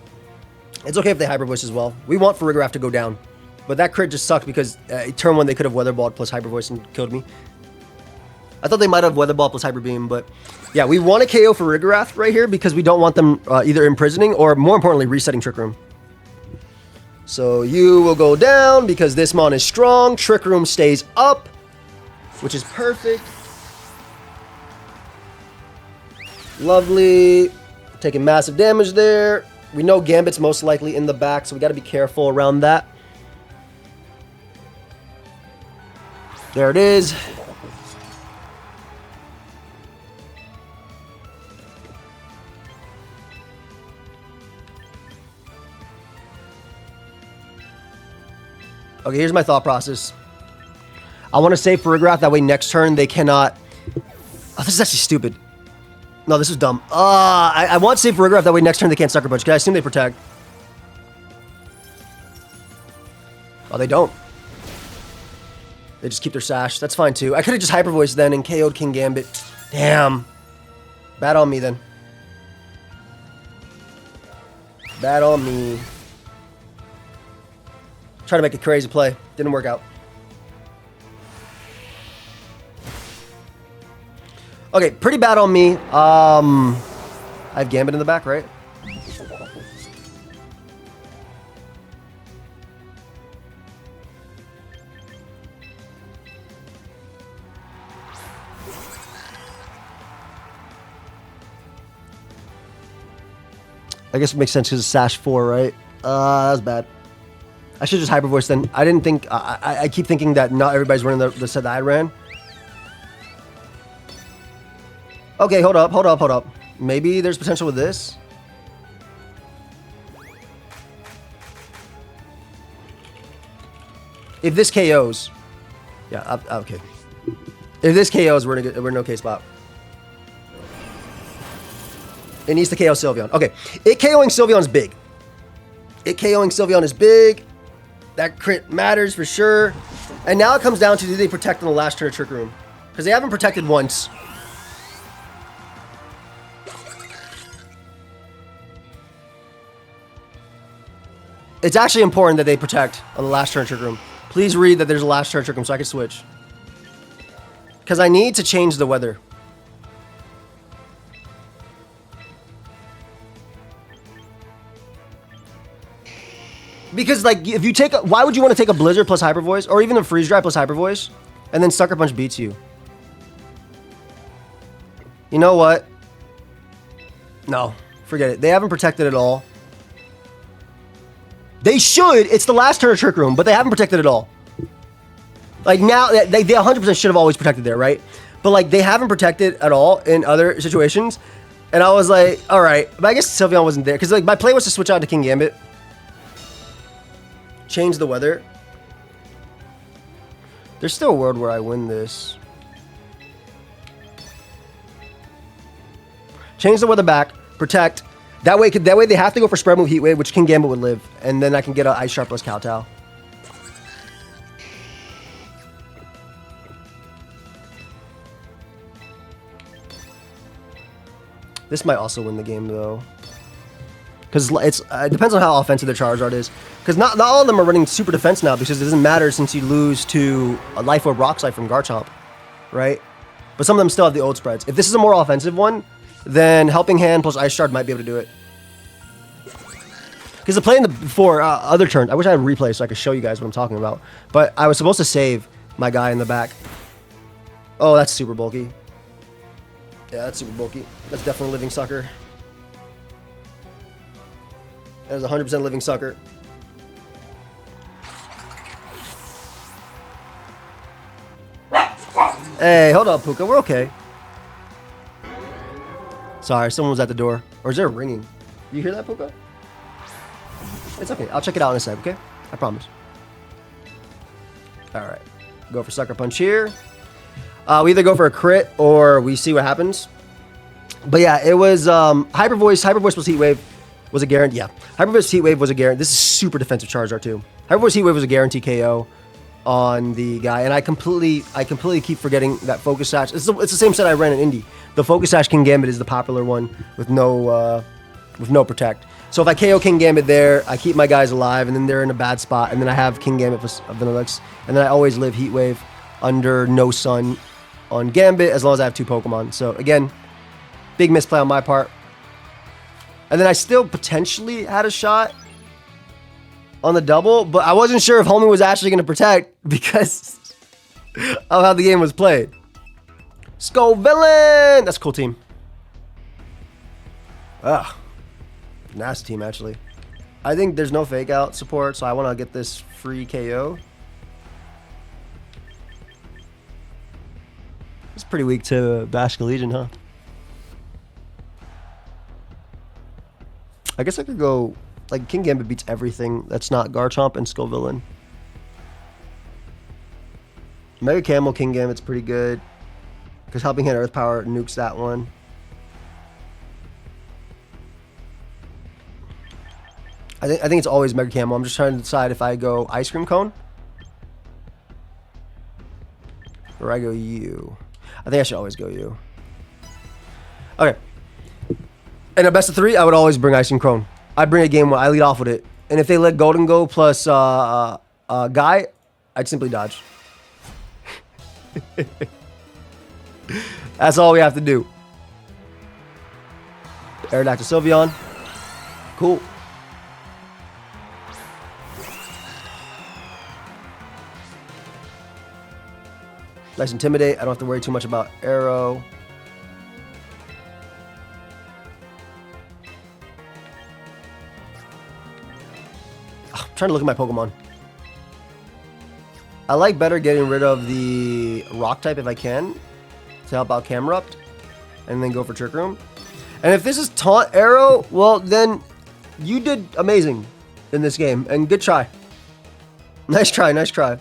It's okay if they Hyper Voice as well. We want Farigiraf to go down. But that crit just sucked because turn 1 they could have Weather Balled plus Hyper Voice and killed me. I thought they might have Weather Ball plus Hyper Beam, but yeah, we want to KO Farigiraf right here because we don't want them either imprisoning or, more importantly, resetting Trick Room. So you will go down because this Mon is strong. Trick Room stays up, which is perfect. Lovely. Taking massive damage there. We know Gambit's most likely in the back, so we got to be careful around that. There it is. Okay, here's my thought process. I want to save Farigiraf, that way next turn they cannot... Oh, this is actually stupid. No, this is dumb. I want to save Farigiraf, that way next turn they can't Sucker Punch, because I assume they Protect. Oh, they don't. They just keep their Sash. That's fine, too. I could have just Hyper Voiced then and KO'd King Gambit. Damn. Bad on me, then. Bad on me. Try to make a crazy play. Didn't work out. Okay, pretty bad on me. I have Gambit in the back, right? I guess it makes sense because it's Sash 4, right? That was bad. I should just Hyper Voice then. I didn't think... I keep thinking that not everybody's running the set that I ran. Okay, hold up. Maybe there's potential with this. If this KOs... Yeah, okay. If this KOs, we're in an okay spot. It needs to KO Sylveon. Okay, it KOing Sylveon is big. That crit matters for sure. And now it comes down to, do they protect on the last turn of Trick Room? Because they haven't protected once. It's actually important that they protect on the last turn of Trick Room. Please read that there's a last turn of Trick Room so I can switch. Because I need to change the weather. Because, like, if you take why would you want to take a Blizzard plus Hyper Voice, or even a Freeze Dry plus Hyper Voice, and then Sucker Punch beats you? You know what? No, forget it. They haven't protected at all. They should. It's the last turn of Trick Room, but they haven't protected at all. Like, now, they 100% should have always protected there, right? But, like, they haven't protected at all in other situations. And I was like, all right. But I guess Sylveon wasn't there. Because, like, my play was to switch out to King Gambit. Change the weather. There's still a world where I win this. Change the weather back. Protect. That way they have to go for Spread Move Heat Wave, which King Gambit would live. And then I can get an Ice Sharp plus Kowtow. This might also win the game, though. Because it depends on how offensive the Charizard is. Because not all of them are running super defense now, because it doesn't matter since you lose to a Life Orb Rock Slide from Garchomp, right? But some of them still have the old spreads. If this is a more offensive one, then Helping Hand plus Ice Shard might be able to do it. Because the play in the before other turn, I wish I had a replay so I could show you guys what I'm talking about. But I was supposed to save my guy in the back. Oh, that's super bulky. Yeah, that's super bulky. That's definitely a Living Sucker. That is 100% Living Sucker. Hey, hold up, Puka. We're okay. Sorry, someone was at the door. Or is there ringing? You hear that, Puka? It's okay. I'll check it out in a sec, okay? I promise. Alright. Go for Sucker Punch here. We either go for a crit or we see what happens. But yeah, it was Hyper Voice plus Heat Wave was a guarantee. Yeah, Hyper Voice Heat Wave was a guarantee. This is super defensive Charizard too. Hyper Voice Heat Wave was a guarantee KO on the guy, and I completely keep forgetting that Focus Sash. It's the same set I ran in Indy. The Focus Sash King Gambit is the popular one with no Protect. So if I KO King Gambit there, I keep my guys alive, and then they're in a bad spot, and then I have King Gambit plus Vanilluxe, and then I always live Heat Wave under no Sun on Gambit as long as I have 2 Pokemon. So again, big misplay on my part. And then I still potentially had a shot on the double, but I wasn't sure if Homie was actually going to protect because of how the game was played. Scovillain! That's a cool team. Ugh. Nasty team, actually. I think there's no fake out support, so I want to get this free KO. It's pretty weak to Bastion Legion, huh? I guess I could go, like, King Gambit beats everything that's not Garchomp and Scovillain. Mega Camel King Gambit's pretty good, because Helping Hand Earth Power nukes that one. I think it's always Mega Camel. I'm just trying to decide if I go Ice Cream Cone or I go U. I think I should always go U. Okay. In a best of 3, I would always bring Ice Cream Cone. I bring a game where I lead off with it. And if they let Golden go plus Guy, I'd simply dodge. That's all we have to do. Aerodactyl Sylveon. Cool. Nice Intimidate. I don't have to worry too much about Arrow. I'm trying to look at my Pokemon. I like better getting rid of the Rock type if I can to help out Camerupt and then go for Trick Room. And if this is Taunt Arrow, well, then you did amazing in this game. And good try. Nice try, nice try.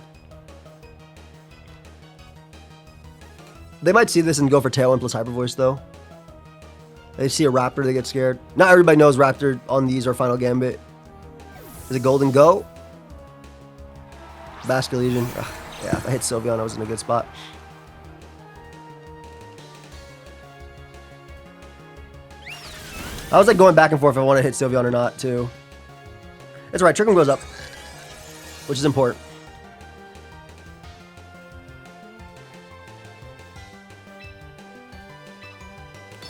They might see this and go for Tailwind plus Hyper Voice, though. They see a Raptor, they get scared. Not everybody knows Raptor on these or Final Gambit. Is it Golden Go? Bastion Legion. Ugh, yeah, if I hit Sylveon, I was in a good spot. I was like going back and forth if I want to hit Sylveon or not, too. It's alright, Trick Room goes up, which is important.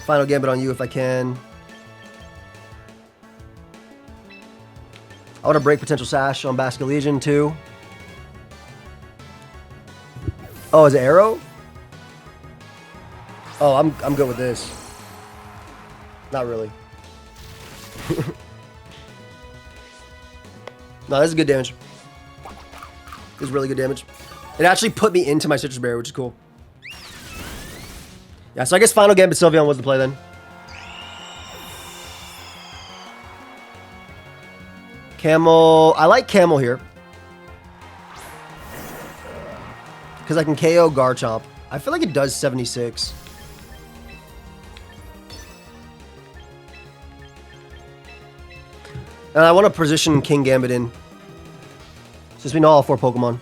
Final Gambit on you if I can. I want to break Potential Sash on Bastion Legion too. Oh, is it Arrow? Oh, I'm good with this. Not really. No, this is good damage. This is really good damage. It actually put me into my Citrus Berry, which is cool. Yeah, so I guess Final Gambit Sylveon was the play then. Camel. I like Camel here. Because I can KO Garchomp. I feel like it does 76. And I want to position King Gambit in. Since we know all 4 Pokemon.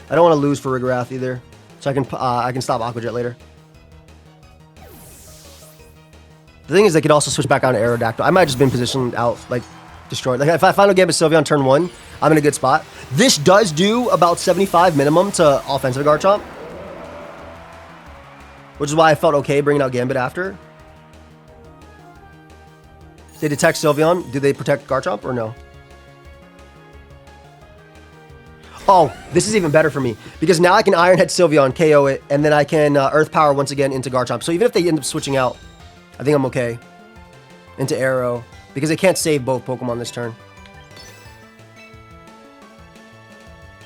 I don't want to lose for Rigorath either. So I can stop Aqua Jet later. The thing is, they could also switch back on to Aerodactyl. I might have just been positioned out, like, destroyed. Like, if I Final Gambit Sylveon turn 1, I'm in a good spot. This does do about 75 minimum to offensive Garchomp. Which is why I felt okay bringing out Gambit after. They detect Sylveon. Do they protect Garchomp or no? Oh, this is even better for me. Because now I can Iron Head Sylveon, KO it, and then I can Earth Power once again into Garchomp. So even if they end up switching out, I think I'm okay. Into Arrow. Because they can't save both Pokemon this turn.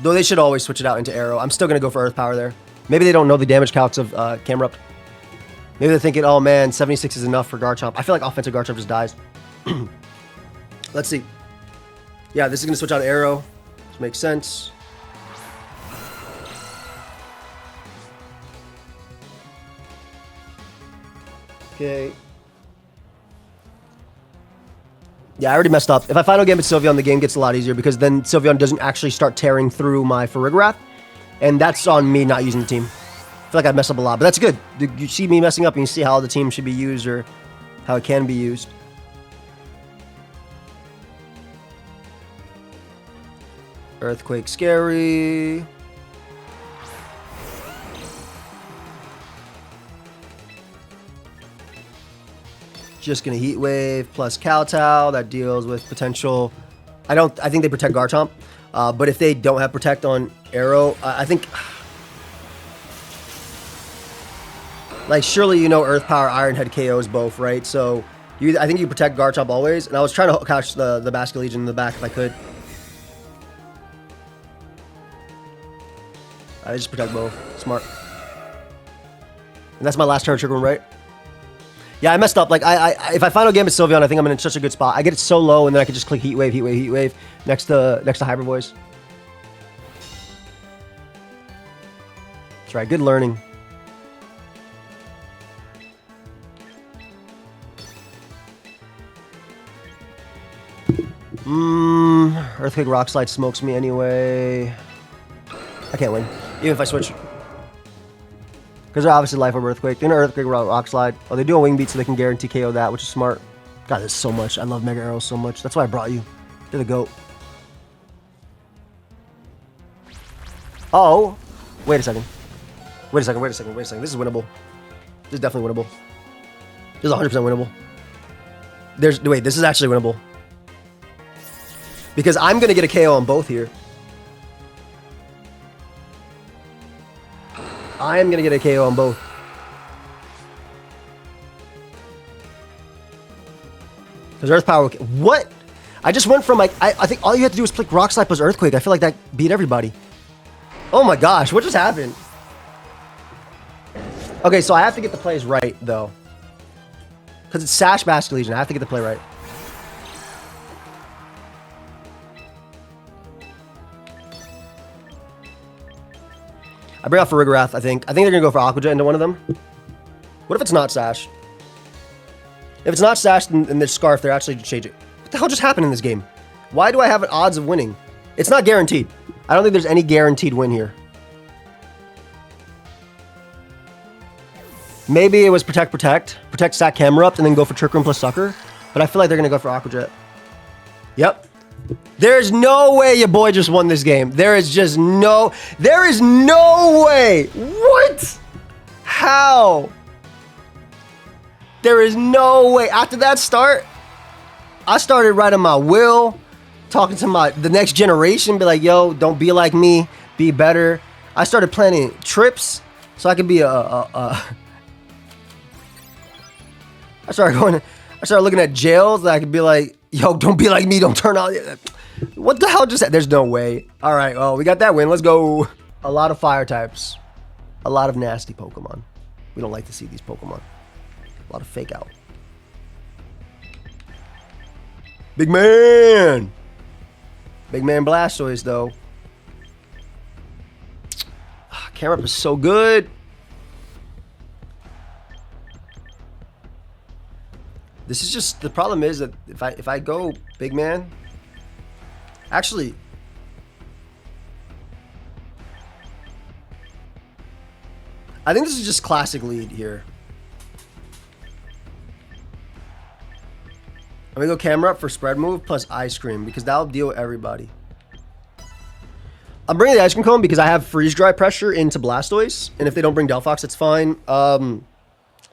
Though they should always switch it out into Arrow. I'm still going to go for Earth Power there. Maybe they don't know the damage calcs of Camerupt. Maybe they're thinking, oh man, 76 is enough for Garchomp. I feel like offensive Garchomp just dies. Let's see. Yeah, this is going to switch out Aero, which makes sense. Okay. Yeah, I already messed up. If I final game at Sylveon, the game gets a lot easier because then Sylveon doesn't actually start tearing through my Farigiraf. And that's on me not using the team. I feel like I messed up a lot, but that's good. You see me messing up and you see how the team should be used or how it can be used. Earthquake scary. Just gonna Heat Wave plus Kowtow. That deals with potential. I think they protect Garchomp. But if they don't have Protect on Aero, I think. Like, surely you know Earth Power Iron Head KOs both, right? So I think you protect Garchomp always. And I was trying to catch the Basket Legion in the back if I could. I just protect both. Smart. And that's my last turn Trick Room, right? Yeah, I messed up. Like, if I final game at Sylveon, I think I'm in such a good spot. I get it so low, and then I can just click Heat Wave, Heat Wave, Heat Wave next to Hyper Voice. That's right. Good learning. Earthquake Rock Slide smokes me anyway. I can't win, even if I switch. Because they're obviously Life Orb Earthquake. They're Earthquake Rock Slide. Oh, they do a Wing Beat so they can guarantee KO that, which is smart. God, this is so much. I love Mega Arrows so much. That's why I brought you. You're the GOAT. Oh. Wait a second. Wait a second. Wait a second. Wait a second. This is winnable. This is definitely winnable. This is 100% winnable. Wait, this is actually winnable. Because I'm going to get a KO on both here. I am going to get a KO on both. Because Earth Power... What? I just went from like... I think all you have to do is click Rock Slide plus Earthquake. I feel like that beat everybody. Oh my gosh. What just happened? Okay, so I have to get the plays right, though. Because it's Sash Basket Legion. I have to get the play right. I bring out Farigiraf, I think. I think they're going to go for Aqua Jet into one of them. What if it's not Sash? If it's not Sash and there's Scarf, they're actually change it. What the hell just happened in this game? Why do I have an odds of winning? It's not guaranteed. I don't think there's any guaranteed win here. Maybe it was Protect, Stack Camerupt, and then go for Trick Room plus Sucker. But I feel like they're going to go for Aqua Jet. Yep. There's no way your boy just won this game. There is no way. What? How? There is no way. After that start, I started writing my will, talking to the next generation, be like, yo, don't be like me, be better. I started planning trips so I could be I started looking at jails that I could be like, yo, don't be like me, don't turn out. What the hell just happened? There's no way. All right, well, we got that win. Let's go. A lot of fire types. A lot of nasty Pokemon. We don't like to see these Pokemon. A lot of fake out. Big man. Big man Blastoise, though. Camerupt is so good. This is just, the problem is that if I go big man, actually, I think this is just classic lead here. I'm gonna go Camerupt for spread move plus Ice Cream because that'll deal with everybody. I'm bringing the Ice Cream Cone because I have Freeze Dry Pressure into Blastoise, and if they don't bring Delphox, it's fine.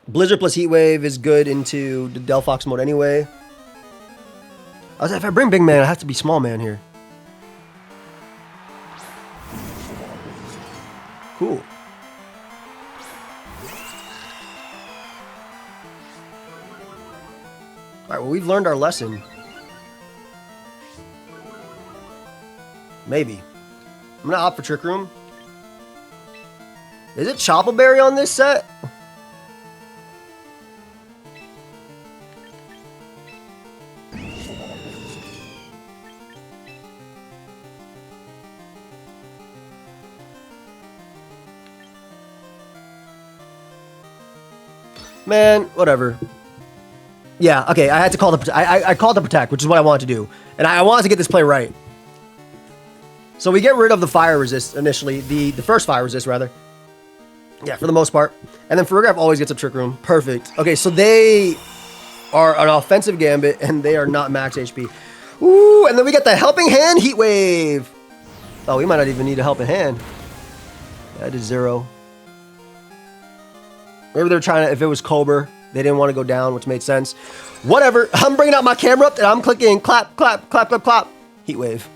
Blizzard plus Heat Wave is good into the Delphox mode anyway. I was like, if I bring big man, I have to be small man here. Cool. Alright, well, we've learned our lesson. Maybe. I'm gonna opt for Trick Room. Is it Choppleberry on this set? Man, whatever. Yeah, okay, I had to call the... I called the protect, which is what I wanted to do. And I wanted to get this play right. So we get rid of the fire resist initially. The first fire resist, rather. Yeah, for the most part. And then Farigiraf always gets up Trick Room. Perfect. Okay, so they are an offensive Gambit, and they are not max HP. Ooh, and then we get the Helping Hand Heat Wave. Oh, we might not even need a Helping Hand. That is 0. Maybe they're trying to, if it was Cobra, they didn't want to go down, which made sense. Whatever. I'm bringing out my Camerupt, and I'm clicking clap, clap, clap, clap, clap. Heat Wave.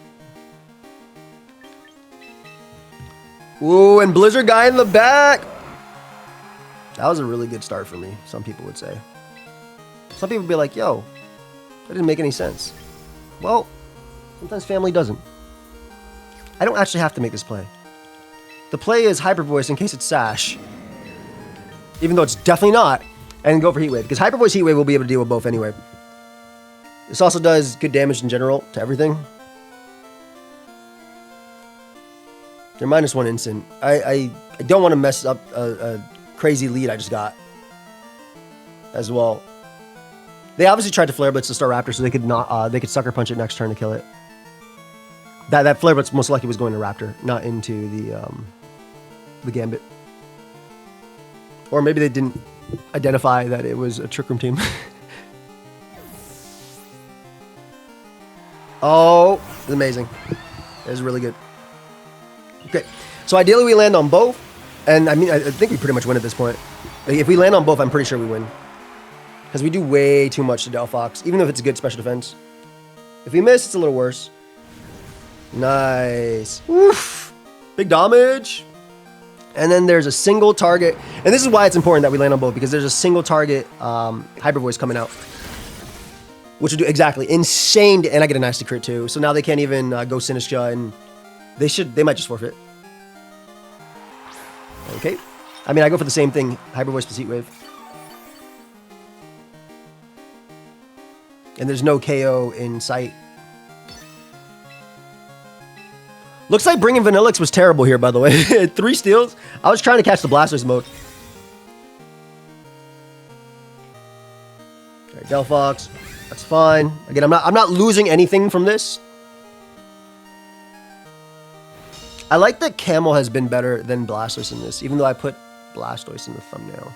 Ooh, and Blizzard guy in the back. That was a really good start for me, some people would say. Some people would be like, yo, that didn't make any sense. Well, sometimes family doesn't. I don't actually have to make this play. The play is Hyper Voice in case it's Sash. Even though it's definitely not. And go for Heat Wave. Because Hyper Voice Heat Wave will be able to deal with both anyway. This also does good damage in general to everything. They're -1 instant. I don't want to mess up a crazy lead I just got. As well. They obviously tried to Flare Blitz the Staraptor so they could not they could Sucker Punch it next turn to kill it. That Flare Blitz most likely was going to Raptor, not into the Gambit. Or maybe they didn't identify that it was a Trick Room team. Oh, it's amazing. It was really good. Okay, so ideally we land on both. And I mean, I think we pretty much win at this point. Like, if we land on both, I'm pretty sure we win. Because we do way too much to Delphox, even if it's a good special defense. If we miss, it's a little worse. Nice. Oof. Big damage. And then there's a single target. And this is why it's important that we land on both, because there's a single target Hyper Voice coming out. Which would do exactly insane. And I get a nasty crit too. So now they can't even go Sinistcha, and they might just forfeit. Okay. I mean, I go for the same thing. Hyper Voice plus Heat Wave. And there's no KO in sight. Looks like bringing Vanilluxe was terrible here, by the way. 3 steals. I was trying to catch the Blastoise mode. Okay, Delphox. That's fine. Again, I'm not losing anything from this. I like that Camel has been better than Blastoise in this, even though I put Blastoise in the thumbnail.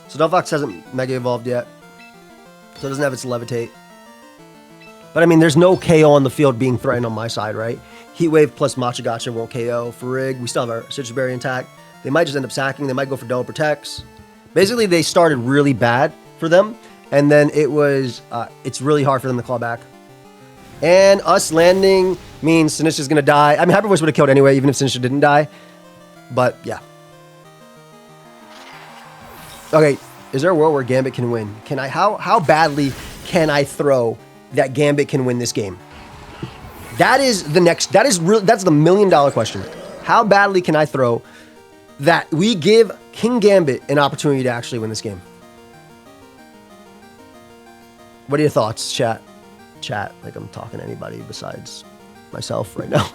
So Delphox hasn't Mega Evolved yet. So it doesn't have its Levitate. But I mean, there's no KO on the field being threatened on my side, right? Heat Wave plus Matcha Gotcha won't KO. Farig, we still have our Citrus Berry intact. They might just end up sacking. They might go for Double Protects. Basically, they started really bad for them. And then it was, it's really hard for them to claw back. And us landing means Sinistcha's going to die. I mean, Hyper Voice would have killed anyway, even if Sinistcha didn't die. But, yeah. Okay, is there a world where Gambit can win? Can I? How badly can I throw that Gambit can win this game? That is the next. That's the $1 million question. How badly can I throw that we give King Gambit an opportunity to actually win this game? What are your thoughts, chat? Chat, like I'm talking to anybody besides myself right now.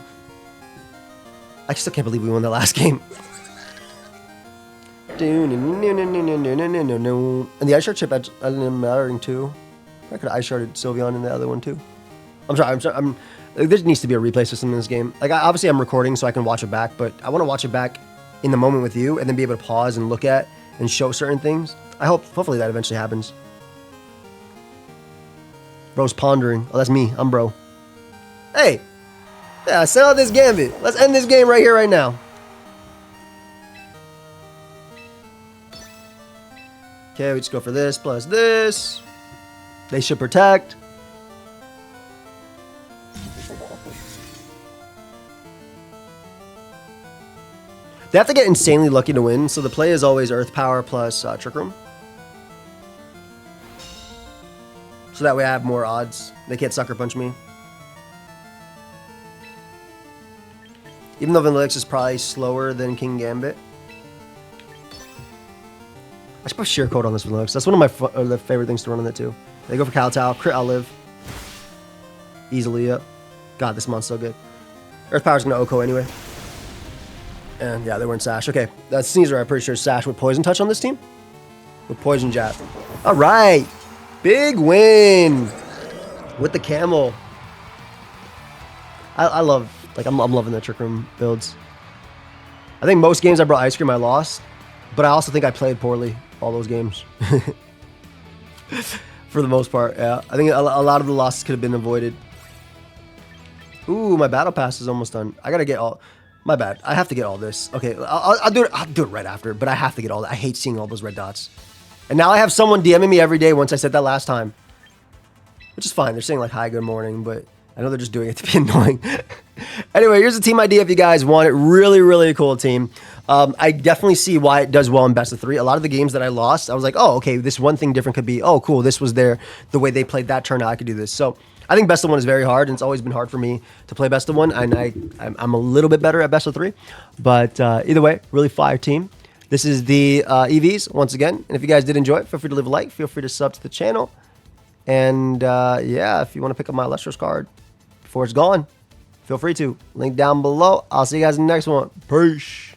I still can't believe we won the last game. And the Ice Shard chip ended mattering too. I could have Ice Sharded Sylveon in the other one too. I'm sorry. There needs to be a replay system in this game. Like, obviously I'm recording so I can watch it back, but I want to watch it back in the moment with you and then be able to pause and look at and show certain things. Hopefully that eventually happens. Bro's pondering. Oh, that's me. I'm bro. Hey! Yeah, sell out this Gambit. Let's end this game right here, right now. Okay, we just go for this plus this. They should protect. They have to get insanely lucky to win, so the play is always Earth Power plus Trick Room. So that way I have more odds. They can't Sucker Punch me. Even though Vanilluxe is probably slower than King Gambit. I should put Sheer Code on this Vanilluxe. That's one of my the favorite things to run on that too. They go for Kowtow, crit Outlive. Easily up. God, this mon's so good. Earth Power's gonna OHKO anyway. And yeah, they weren't Sash. Okay, that's Sneasel. I'm pretty sure Sash with Poison Touch on this team. With Poison Jab. All right. Big win with the Camel. I love, like, I'm loving the Trick Room builds. I think most games I brought Ice Cream, I lost. But I also think I played poorly all those games. For the most part, yeah. I think a lot of the losses could have been avoided. Ooh, my battle pass is almost done. I gotta get all... My bad. I have to get all this. Okay, I'll do it right after, but I have to get all that. I hate seeing all those red dots. And now I have someone DMing me every day once I said that last time. Which is fine. They're saying like, hi, good morning, but I know they're just doing it to be annoying. Anyway, here's a team idea if you guys want it. Really, really cool team. I definitely see why it does well in best of 3. A lot of the games that I lost, I was like, oh, okay, this one thing different could be, oh, cool, this was the way they played that turn, I could do this. So I think best of 1 is very hard, and it's always been hard for me to play best of 1, and I'm a little bit better at best of 3. But either way, really fire team. This is the EVs, once again. And if you guys did enjoy it, feel free to leave a like. Feel free to sub to the channel. And yeah, if you want to pick up my Lustros card before it's gone, feel free to. Link down below. I'll see you guys in the next one. Peace.